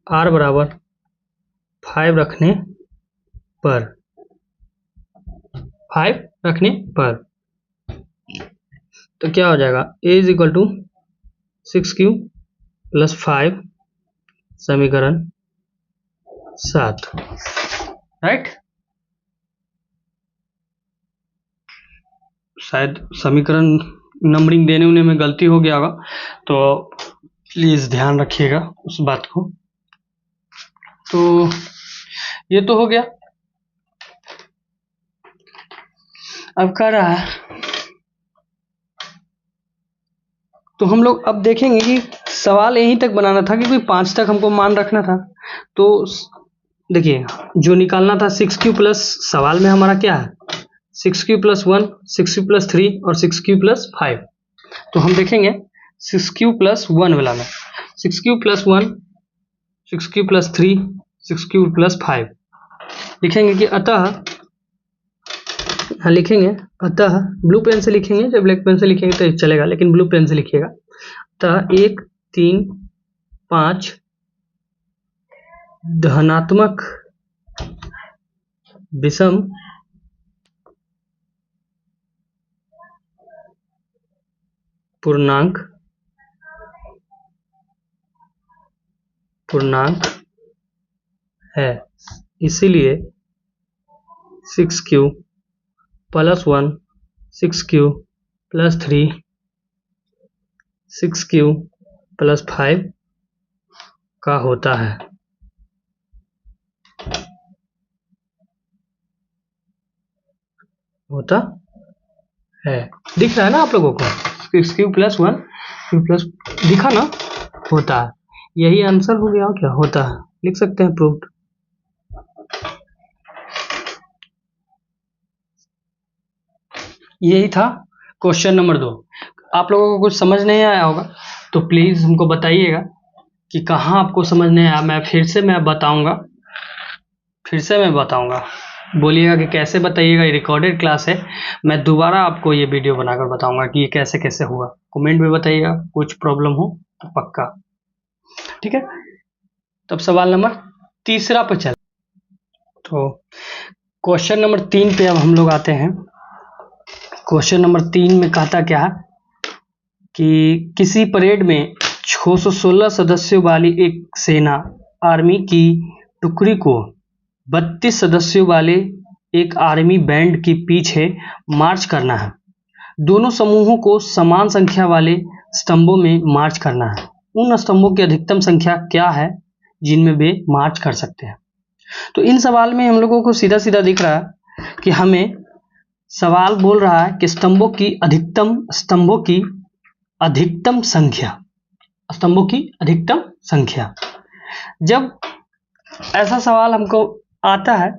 r बराबर 5 रखने पर तो क्या हो जाएगा, a is equal to 6q plus 5 समीकरण 7, राइट। शायद समीकरण नंबरिंग देने में गलती हो गया होगा, तो प्लीज ध्यान रखिएगा उस बात को। तो ये तो हो गया। अब कह रहा है, तो हम लोग अब देखेंगे कि सवाल यहीं तक बनाना था, क्योंकि 5 तक हमको मान रखना था। तो देखिए जो निकालना था 6q प्लस, सवाल में हमारा क्या है 6q प्लस 1, 6q प्लस 3 और 6q प्लस 5। तो हम देखेंगे 6q प्लस 1 वाला में, 6q plus 1, 6q plus 3, 6q plus 5 लिखेंगे कि अतः ब्लू पेन से लिखेंगे, जब ब्लैक पेन से लिखेंगे तो चलेगा, लेकिन ब्लू पेन से लिखिएगा। अतः 1 3 5 धनात्मक विषम पूर्णांक पूर्णांक है, इसीलिए 6q + 1 6q + 3 6q + 5 का होता है। होता है, दिख रहा है ना आप लोगों को? 6q + 1 q प्लस दिखा ना, होता है। यही आंसर हो गया, क्या होता है, लिख सकते हैं प्रूव्ड। यही था क्वेश्चन नंबर 2। आप लोगों को कुछ समझ नहीं आया होगा तो प्लीज हमको बताइएगा कि कहाँ आपको समझ नहीं आया। मैं फिर से बताऊंगा, बोलिएगा कि कैसे बताइएगा। ये रिकॉर्डेड क्लास है, मैं दोबारा आपको ये वीडियो बनाकर बताऊंगा कि ये कैसे कैसे हुआ। कमेंट में बताइएगा, कुछ प्रॉब्लम हो तो पक्का, ठीक है। तब सवाल नंबर 3 पर चल। तो क्वेश्चन नंबर 3 पे अब हम लोग आते हैं। क्वेश्चन नंबर 3 में कहता क्या है कि किसी परेड में 616 सदस्यों वाली एक सेना आर्मी की टुकड़ी को 32 सदस्यों वाले एक आर्मी बैंड के पीछे मार्च करना है। दोनों समूहों को समान संख्या वाले स्तंभों में मार्च करना है। उन स्तंभों की अधिकतम संख्या क्या है जिनमें वे मार्च कर सकते हैं। तो इन सवाल में हम लोगों को सीधा सीधा दिख रहा है कि हमें सवाल बोल रहा है कि स्तंभों की अधिकतम संख्या। जब ऐसा सवाल हमको आता है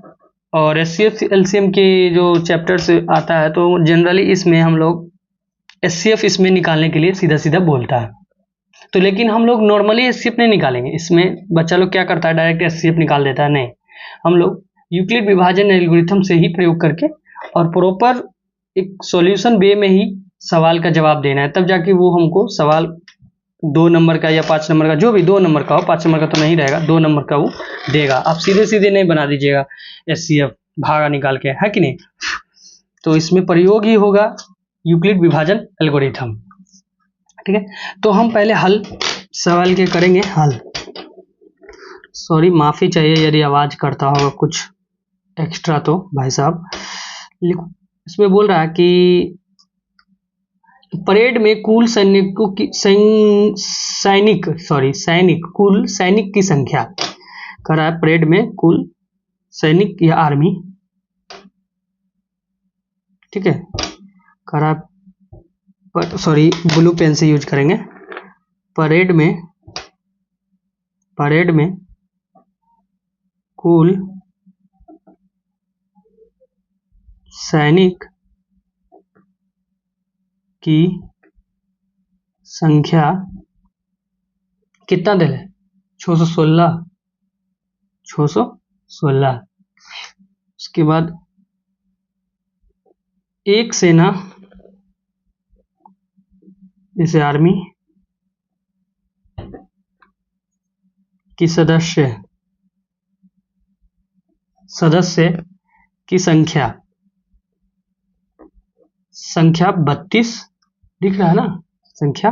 और एचसीएफ एलसीएम के जो चैप्टर से आता है तो जनरली इसमें हम लोग एचसीएफ इसमें निकालने के लिए सीधा सीधा बोलता है। तो लेकिन हम लोग नॉर्मली एचसीएफ नहीं निकालेंगे। इसमें बच्चा लोग क्या करता है, डायरेक्ट एचसीएफ निकाल देता है। नहीं, हम लोग यूक्लिड विभाजन एल्गोरिथम से ही प्रयोग करके और प्रॉपर एक सॉल्यूशन वे में ही सवाल का जवाब देना है, तब जाके वो हमको सवाल 2 नंबर का या 5 नंबर का, जो भी 2 नंबर का हो, 5 नंबर का तो नहीं रहेगा, 2 नंबर का वो देगा। आप सीधे सीधे नहीं बना दीजिएगा एचसीएफ भागा निकाल के, है कि नहीं। तो इसमें प्रयोग ही होगा यूक्लिड विभाजन एल्गोरिथम, ठीक है। तो हम पहले हल सवाल के करेंगे हल। सॉरी, माफी चाहिए यदि आवाज करता होगा कुछ एक्स्ट्रा तो भाई साहब। इसमें बोल रहा है कि परेड में कुल सैनिकों की कुल सैनिक की संख्या कर रहा है। परेड में कुल सैनिक या आर्मी, ठीक है, कर रहा है। सॉरी, ब्लू पेन से यूज करेंगे। परेड में कुल सैनिक की संख्या कितना दे रहे, 616। उसके बाद एक सेना जैसे आर्मी की सदस्य की संख्या 32 दिख रहा है ना, संख्या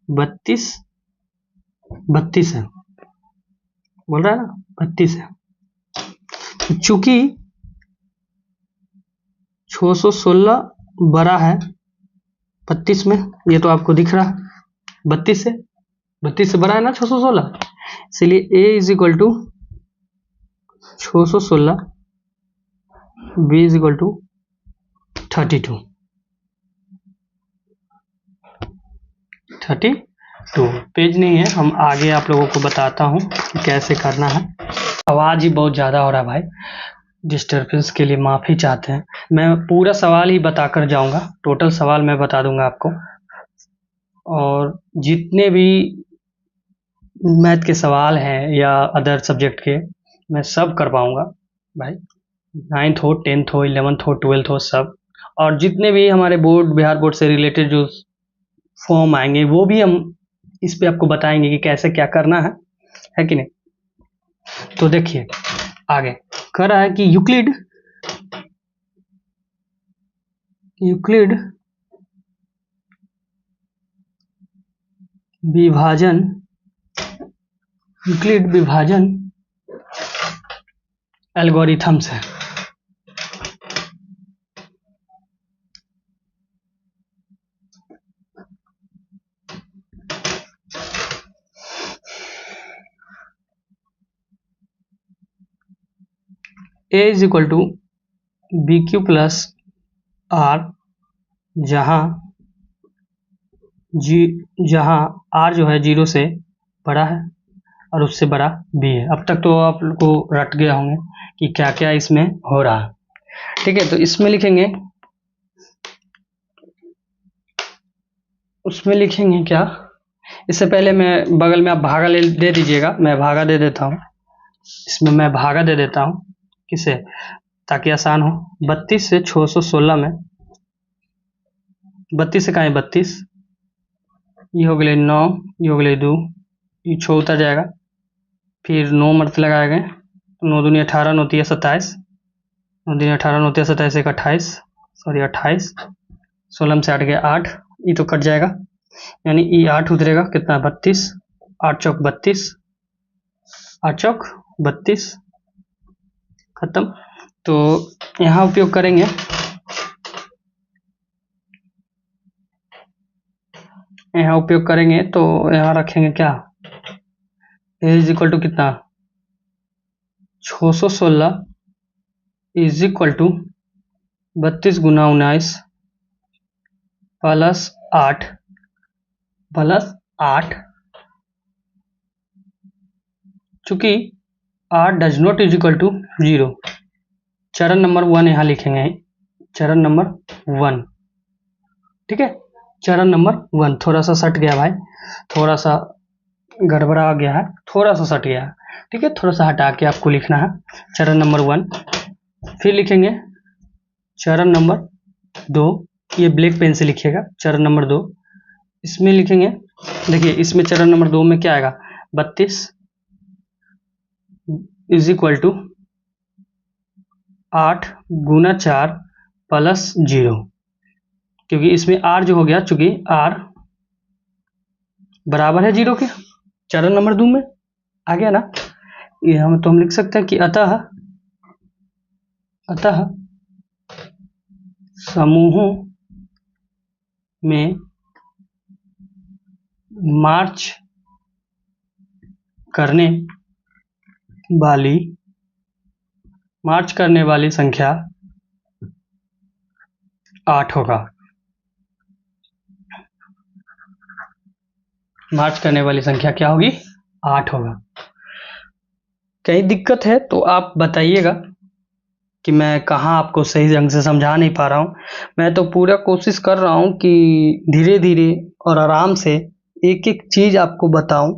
32 है, बोल रहा है ना 32 है। चूंकि 616 बड़ा है 32 में, ये तो आपको दिख रहा है 32 से बड़ा है ना 616, इसलिए a = 616, b = 32 पेज नहीं है। हम आगे आप लोगों को बताता हूँ कि कैसे करना है। आवाज ही बहुत ज़्यादा हो रहा है भाई, डिस्टर्बेंस के लिए माफ़ी चाहते हैं। मैं पूरा सवाल ही बताकर जाऊंगा, टोटल सवाल मैं बता दूंगा आपको, और जितने भी मैथ के सवाल हैं या अदर सब्जेक्ट के मैं सब कर पाऊंगा भाई, 9th हो, 10th हो, 11th हो, 12th हो, सब। और जितने भी हमारे बिहार बोर्ड से रिलेटेड जो फॉर्म आएंगे वो भी हम इस पे आपको बताएंगे कि कैसे क्या करना है कि नहीं। तो देखिए आगे कह रहा है कि यूक्लिड विभाजन यूक्लिड विभाजन एल्गोरिथम्स है। A is equal to B Q plus R, जहाँ आर जो है 0 से बड़ा है और उससे बड़ा बी है। अब तक तो आप लोग को रट गया होंगे कि क्या क्या इसमें हो रहा है। ठीक है, तो इसमें लिखेंगे, उसमें लिखेंगे क्या, इससे पहले मैं बगल में आप भागा दे दीजिएगा, मैं भागा दे देता हूँ। इसमें मैं भागा दे देता हूँ, किसे, ताकि आसान हो। 32 से 616 में 32 से कहाँ है 32, ये हो गए 9, ये हो गए 2, ये 6 उतर जाएगा, फिर 9 मर्त लगाए गए, 9 दूनी 18, 9 तिया 27, 9 दूनी 18, 9 तिया 27, 1 28, सॉरी 28, 16 में से 8 गया 8, ये तो कट जाएगा, यानी ये 8 उतरेगा, कितना 32, 8 चौक 32, 8 चौक 32, खत्म। तो यहाँ उपयोग करेंगे, यहाँ उपयोग करेंगे तो यहाँ रखेंगे क्या, ए इज इक्वल टू कितना 616 इज इक्वल टू 32 गुना 19 प्लस 8 चूंकि 8 does not is equal to 0, चरण नंबर 1 यहाँ लिखेंगे, चरण नंबर 1, ठीक है, चरण नंबर 1 थोड़ा सा सट गया भाई, थोड़ा सा गड़बड़ा गया है, थोड़ा सा सट गया है, ठीक है, थोड़ा सा हटा के आपको लिखना है चरण नंबर 1। फिर लिखेंगे चरण नंबर 2, ये ब्लैक पेन से लिखिएगा, चरण नंबर 2, इसमें लिखेंगे, देखिए इसमें चरण नंबर 2 में क्या आएगा, 32 इज इक्वल टू 8 गुना 4 प्लस 0, क्योंकि इसमें r जो हो गया, चूंकि r बराबर है 0 के, चरण नंबर 2 में आ गया ना, ये हम लिख सकते हैं कि अतः समूहों में मार्च करने वाली संख्या 8 होगा। मार्च करने वाली संख्या क्या होगी, 8 होगा। कहीं दिक्कत है तो आप बताइएगा कि मैं कहाँ आपको सही ढंग से समझा नहीं पा रहा हूँ। मैं तो पूरा कोशिश कर रहा हूँ कि धीरे धीरे और आराम से एक एक चीज़ आपको बताऊं,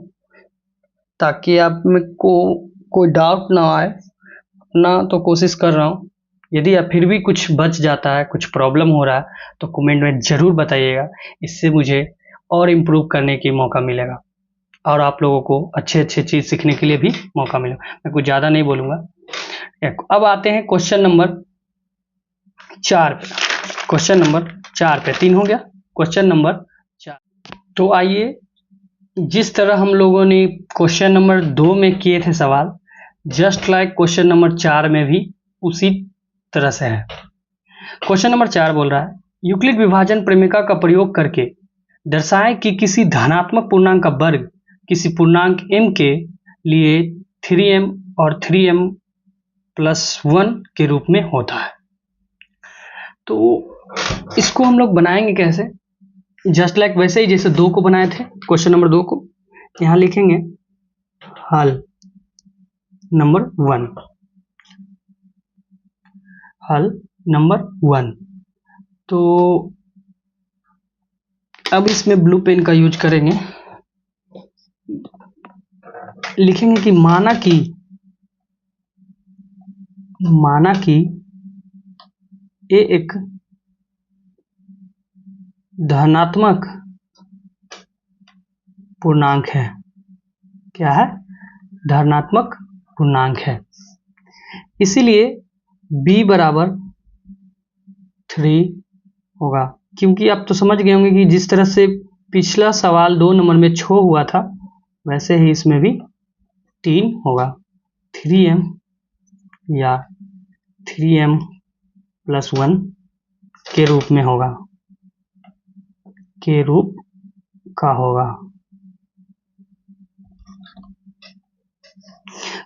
ताकि आप में को कोई डाउट ना आए, अपना तो कोशिश कर रहा हूँ। यदि आप फिर भी कुछ बच जाता है, कुछ प्रॉब्लम हो रहा है, तो कमेंट में ज़रूर बताइएगा, इससे मुझे और इम्प्रूव करने की मौका मिलेगा और आप लोगों को अच्छे अच्छे चीज़ सीखने के लिए भी मौका मिलेगा। मैं कुछ ज़्यादा नहीं बोलूँगा। अब आते हैं क्वेश्चन नंबर 4 पे, क्वेश्चन नंबर 4 पे 3 हो गया, क्वेश्चन नंबर 4। तो आइए, जिस तरह हम लोगों ने क्वेश्चन नंबर 2 में किए थे सवाल, जस्ट लाइक क्वेश्चन नंबर 4 में भी उसी तरह से है। क्वेश्चन नंबर 4 बोल रहा है, यूक्लिड विभाजन प्रमेय का प्रयोग करके दर्शाएं कि किसी धनात्मक पूर्णांक का वर्ग किसी पूर्णांक m के लिए 3m और 3m+1 के रूप में होता है। तो इसको हम लोग बनाएंगे कैसे, जस्ट लाइक वैसे ही जैसे 2 को बनाए थे, क्वेश्चन नंबर 2 को यहाँ लिखेंगे हल नंबर 1, हल नंबर 1। तो अब इसमें ब्लू पेन का यूज करेंगे, लिखेंगे कि माना कि ए एक धनात्मक पूर्णांक है। क्या है, धनात्मक पूर्णांक है, इसीलिए b बराबर 3 होगा। क्योंकि आप तो समझ गए होंगे कि जिस तरह से पिछला सवाल 2 नंबर में 6 हुआ था, वैसे ही इसमें भी 3 होगा, 3m या 3m+1 के रूप में होगा, के रूप का होगा।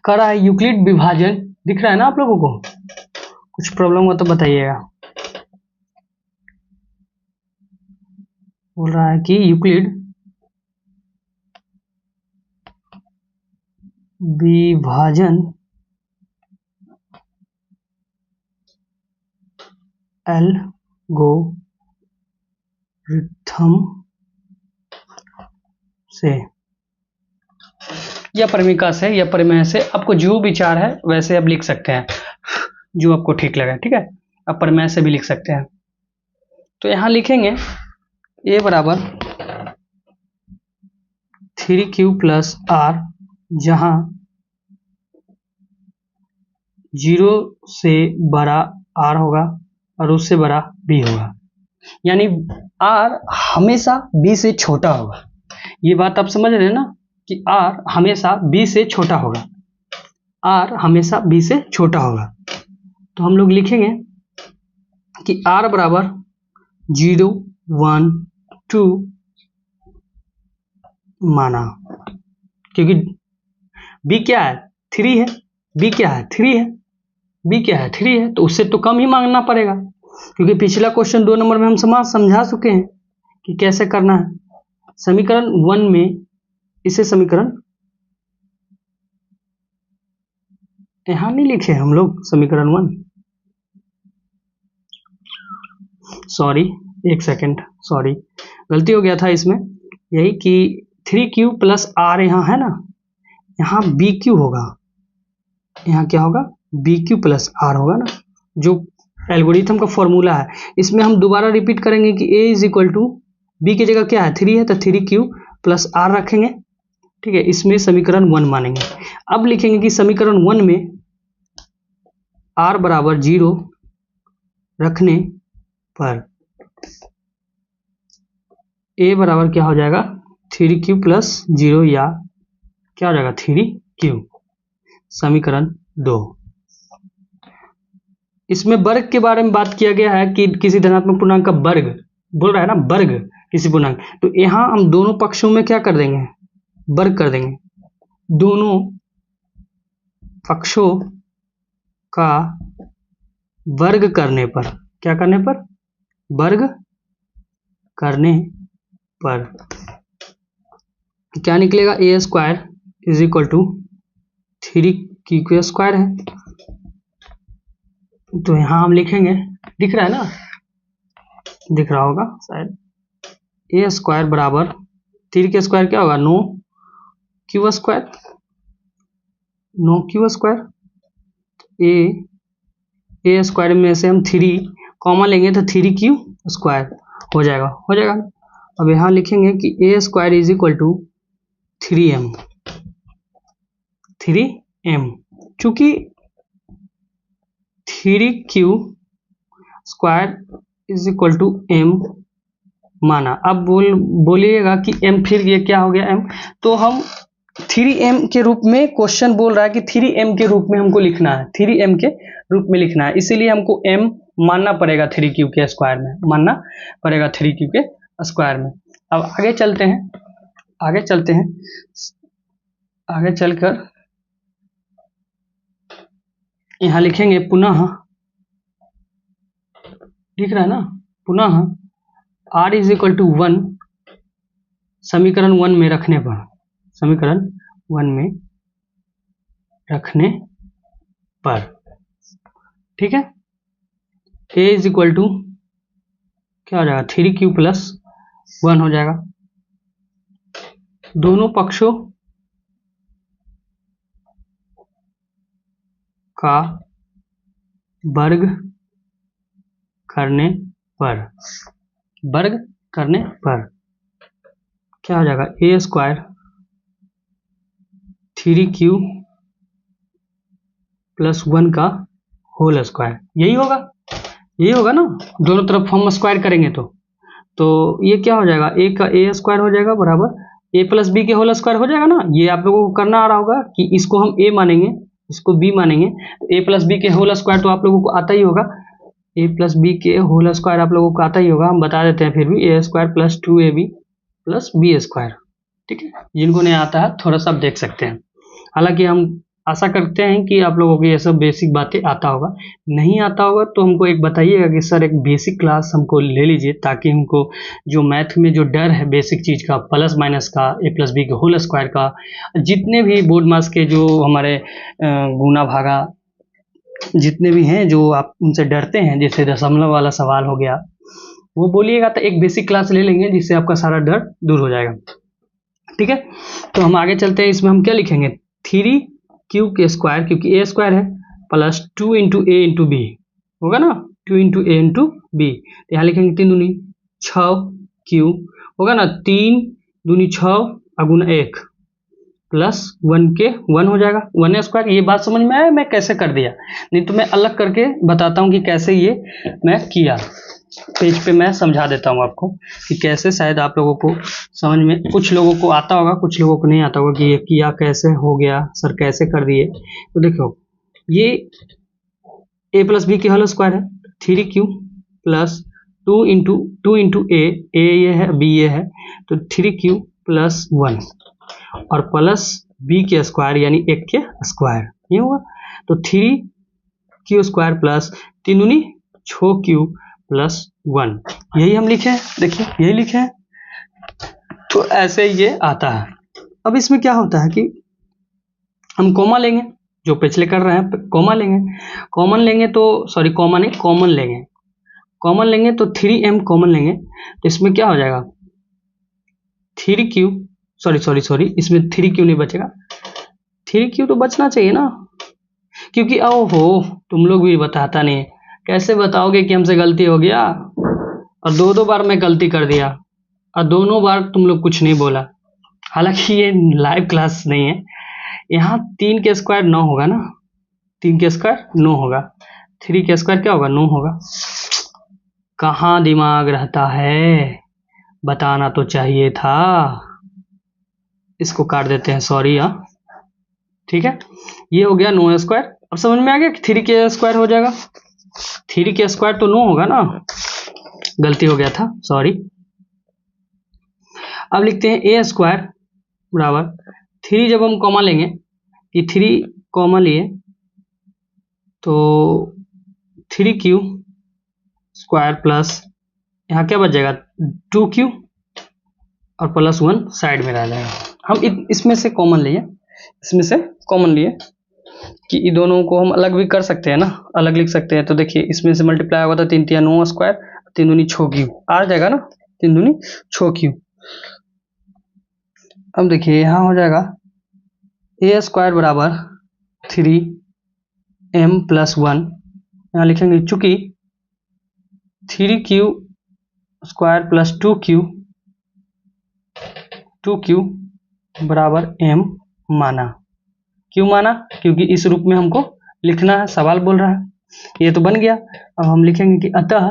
कह रहा है यूक्लिड विभाजन, दिख रहा है ना आप लोगों को? कुछ प्रॉब्लम हो तो बताइएगा। बोल रहा है कि यूक्लिड विभाजन एल्गोरिथम से या परिमिका से या परिमेय से, आपको जो विचार है वैसे आप लिख सकते हैं, जो आपको ठीक लगे, ठीक है। आप परिमेय से भी लिख सकते हैं। तो यहां लिखेंगे a बराबर 3q प्लस r, जहां 0 से बड़ा r होगा और उससे बड़ा b होगा, यानी r हमेशा b से छोटा होगा। ये बात आप समझ रहे हैं ना कि r हमेशा b से छोटा होगा, r हमेशा b से छोटा होगा। तो हम लोग लिखेंगे कि r बराबर 0, 1, 2 माना, क्योंकि b क्या है, 3 है, b क्या है, 3 है, b क्या है, 3 है, तो उससे तो कम ही मांगना पड़ेगा, क्योंकि पिछला क्वेश्चन 2 नंबर में हम समझा चुके हैं कि कैसे करना है। समीकरण 1 में इसे समीकरण यहां नहीं लिखे हम लोग, समीकरण 1, सॉरी एक सेकेंड, सॉरी गलती हो गया था इसमें, यही कि 3q प्लस r यहाँ है ना, यहाँ bq होगा, यहाँ क्या होगा, bq प्लस r होगा ना, जो एल्गोरिथम का फॉर्मूला है। इसमें हम दोबारा रिपीट करेंगे कि a is equal to b की जगह क्या है, 3 है, तो 3q प्लस r रखेंगे, ठीक है। इसमें समीकरण 1 मानेंगे। अब लिखेंगे कि समीकरण 1 में r बराबर 0 रखने पर a बराबर क्या हो जाएगा, 3q प्लस 0 या क्या हो जाएगा, 3q। समीकरण 2, इसमें वर्ग के बारे में बात किया गया है कि किसी धनात्मक पूर्णांक का वर्ग, बोल रहा है ना वर्ग किसी पूर्णांक, तो यहां हम दोनों पक्षों में क्या कर देंगे, वर्ग कर देंगे। दोनों पक्षों का वर्ग करने पर, क्या करने पर, वर्ग करने पर क्या निकलेगा, a square is equal to 3q square है। तो यहां हम लिखेंगे, दिख रहा है ना, दिख रहा होगा शायद, a स्क्वायर बराबर 3 स्क्वायर क्या होगा, 9q square, 9q square, a square में से हम 3 कॉमन लेंगे तो 3q स्क्वायर हो जाएगा, हो जाएगा। अब यहां लिखेंगे कि a square is equal to 3m, 3m, चूंकि 3q square is equal to m माना। अब बोलिएगा कि m, फिर ये क्या हो गया m, तो हम 3m के रूप में, क्वेश्चन बोल रहा है कि 3m के रूप में हमको लिखना है, 3m के रूप में लिखना है, इसीलिए हमको m मानना पड़ेगा 3q के स्क्वायर में, मानना पड़ेगा 3q के स्क्वायर में। अब आगे चलते हैं, आगे चलते हैं, आगे चलकर यहां लिखेंगे पुनः, दिख रहा है ना, पुनः r इज इक्वल टू 1 समीकरण 1 में रखने पर, समीकरण 1 में रखने पर, ठीक है। a इज इक्वल टू क्या हो जाएगा, 3q प्लस 1 हो जाएगा। दोनों पक्षों का वर्ग करने पर, वर्ग करने पर क्या हो जाएगा, a स्क्वायर 3q प्लस 1 का होल स्क्वायर, यही होगा, यही होगा ना, दोनों तरफ हम स्क्वायर करेंगे तो ये क्या हो जाएगा, a का a स्क्वायर हो जाएगा बराबर ए प्लस बी के होल स्क्वायर हो जाएगा ना। ये आप लोगों को करना आ रहा होगा कि इसको हम ए मानेंगे, इसको बी मानेंगे, तो ए प्लस बी के होल स्क्वायर तो आप लोगों को आता ही होगा। ए प्लस बी के होल स्क्वायर आप लोगों को आता ही होगा, हम बता देते हैं फिर भी, a square plus 2ab plus b square. ठीक है, जिनको नहीं आता है थोड़ा सा आप देख सकते हैं। हालांकि हम आशा करते हैं कि आप लोगों को ये सब बेसिक बातें आता होगा। नहीं आता होगा तो हमको एक बताइएगा कि सर एक बेसिक क्लास हमको ले लीजिए, ताकि हमको जो मैथ में जो डर है बेसिक चीज़ का, प्लस माइनस का, ए प्लस बी के होल स्क्वायर का, जितने भी बोर्ड मास के जो हमारे गुना भागा जितने भी हैं जो आप उनसे डरते हैं, जैसे दशमलव वाला सवाल हो गया, वो बोलिएगा तो एक बेसिक क्लास ले लेंगे जिससे आपका सारा डर दूर हो जाएगा। ठीक है, तो हम आगे चलते हैं। इसमें हम क्या लिखेंगे, 3q के स्क्वायर, क्योंकि ए स्क्वायर है, प्लस 2 इंटू ए इंटू बी होगा ना, 2 इंटू ए इंटू बी। तो यहाँ लिखेंगे 3 दूनी 6q होगा ना, 3 दूनी 6 अगुना 1 प्लस 1 के 1 हो जाएगा, 1 स्क्वायर। ये बात समझ में आया मैं कैसे कर दिया, नहीं तो मैं अलग करके बताता हूँ कि कैसे ये मैं किया। पेज पे मैं समझा देता हूँ आपको कि कैसे, शायद आप लोगों को समझ में, कुछ लोगों को आता होगा कुछ लोगों को नहीं आता होगा कि ये किया कैसे हो गया सर, कैसे कर दिए। तो देखो ये ए प्लस बी के होल स्क्वायर है, 3q प्लस 2 इंटू ए ये है, बी ये है, तो 3q प्लस 1 और प्लस बी के स्क्वायर यानी 1 के स्क्वायर, ये होगा। तो 3q स्क्वायर प्लस 3 दूनी 6q प्लस 1, यही हम लिखे हैं, देखिए यही लिखे हैं। तो ऐसे ये आता है। अब इसमें क्या होता है कि हम कॉमा लेंगे, जो पिछले कर रहे हैं कॉमा लेंगे, कॉमन लेंगे तो सॉरी कॉमा नहीं कॉमन लेंगे, कॉमन लेंगे तो 3m कॉमन लेंगे, तो इसमें क्या हो जाएगा 3q, सॉरी इसमें 3q नहीं बचेगा, 3q तो बचना चाहिए ना, क्योंकि ओहो तुम लोग भी बताता नहीं, कैसे बताओगे कि हमसे गलती हो गया और 2 बार मैं गलती कर दिया और दोनों बार तुम लोग कुछ नहीं बोला। हालांकि ये लाइव क्लास नहीं है, यहाँ 3 के स्क्वायर 9 होगा ना, 3 के स्क्वायर 9 होगा, 3 के स्क्वायर क्या होगा 9 होगा। कहाँ दिमाग रहता है, बताना तो चाहिए था। इसको काट देते हैं, सॉरी। हाँ ठीक है, ये हो गया 9 स्क्वायर। अब समझ में आ गया कि 3 के स्क्वायर हो जाएगा, 3 के स्क्वायर तो 9 होगा ना, गलती हो गया था, सॉरी। अब लिखते हैं ए स्क्वायर बराबर 3, जब हम कॉमा लेंगे कि 3 कॉमा लिए तो 3q स्क्वायर प्लस यहाँ क्या बच जाएगा 2q और प्लस 1 साइड में रह जाएगा। हम इसमें से कॉमन लिए, इसमें से कॉमन लिए कि ये दोनों को हम अलग भी कर सकते हैं ना, अलग लिख सकते हैं। तो देखिए इसमें से मल्टीप्लाई होगा तो 3 3 9 स्क्वायर, 3 दूनी 6q आ जाएगा ना, 3 दूनी 6q। अब देखिए यहाँ हो जाएगा ए स्क्वायर बराबर 3m प्लस 1, यहाँ लिखेंगे चूंकि 3q स्क्वायर प्लस 2q बराबर m माना। क्यों माना, क्योंकि इस रूप में हमको लिखना है, सवाल बोल रहा है, ये तो बन गया। अब हम लिखेंगे कि अतः,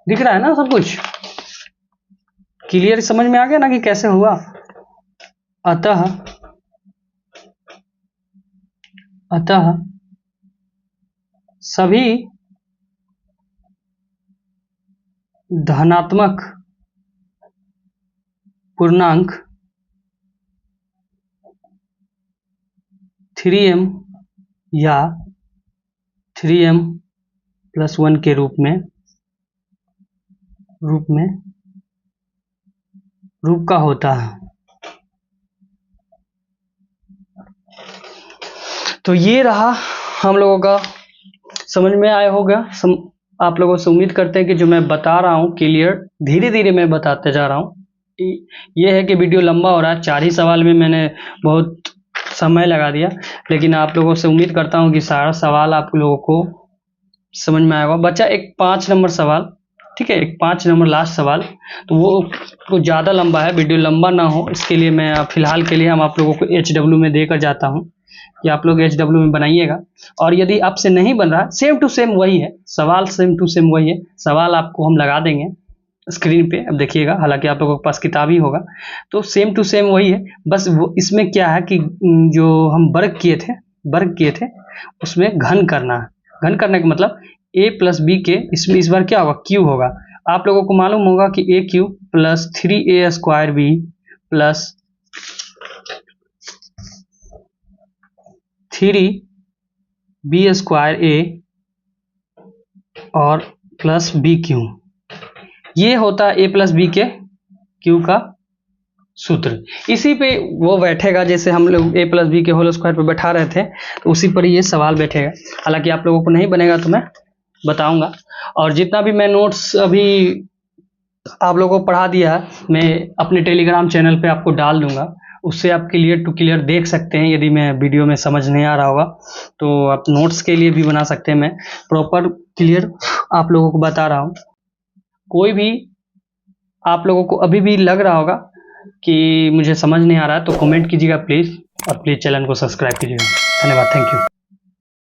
दिख रहा है ना सब कुछ क्लियर, समझ में आ गया ना कि कैसे हुआ। अतः सभी धनात्मक पूर्णांक 3m या 3m प्लस 1 के रूप का होता है। तो ये रहा हम लोगों का, समझ में आया होगा। आप लोगों से उम्मीद करते हैं कि जो मैं बता रहा हूँ क्लियर, धीरे धीरे मैं बताते जा रहा हूँ। ये है कि वीडियो लंबा हो रहा है, 4 ही सवाल में मैंने बहुत समय लगा दिया, लेकिन आप लोगों से उम्मीद करता हूँ कि सारा सवाल आप लोगों को समझ में आएगा। बच्चा एक 5 नंबर सवाल, ठीक है, एक 5 नंबर लास्ट सवाल, तो वो कुछ ज़्यादा लंबा है, वीडियो लंबा ना हो इसके लिए मैं फिलहाल के लिए हम आप लोगों को HW में देकर जाता हूँ कि आप लोग HW में बनाइएगा। और यदि आपसे नहीं बन रहा, सेम टू सेम वही है सवाल, सेम टू सेम वही है सवाल, आपको हम लगा देंगे स्क्रीन पे, अब देखिएगा, हालांकि आप लोगों के पास किताब ही होगा, तो सेम टू सेम वही है, बस वो इसमें क्या है कि जो हम वर्ग किए थे उसमें घन करना है। घन करने का मतलब a प्लस बी के, इसमें इस बार क्या होगा, क्यू होगा। आप लोगों को मालूम होगा कि a cube plus 3a square b plus 3b square a और प्लस बी क्यू, ये होता है ए प्लस बी के क्यू का सूत्र। इसी पे वो बैठेगा, जैसे हम लोग ए प्लस बी के होल स्क्वायर पे बैठा रहे थे, तो उसी पर ये सवाल बैठेगा। हालांकि आप लोगों को नहीं बनेगा तो मैं बताऊंगा, और जितना भी मैं नोट्स अभी आप लोगों को पढ़ा दिया है, मैं अपने टेलीग्राम चैनल पे आपको डाल दूंगा, उससे आप क्लियर टू क्लियर देख सकते हैं। यदि मैं वीडियो में समझ नहीं आ रहा होगा तो आप नोट्स के लिए भी बना सकते हैं, मैं प्रॉपर क्लियर आप लोगों को बता रहा हूँ। कोई भी आप लोगों को अभी भी लग रहा होगा कि मुझे समझ नहीं आ रहा है तो कमेंट कीजिएगा प्लीज़, और प्लीज़ चैनल को सब्सक्राइब कीजिएगा। धन्यवाद, थैंक यू।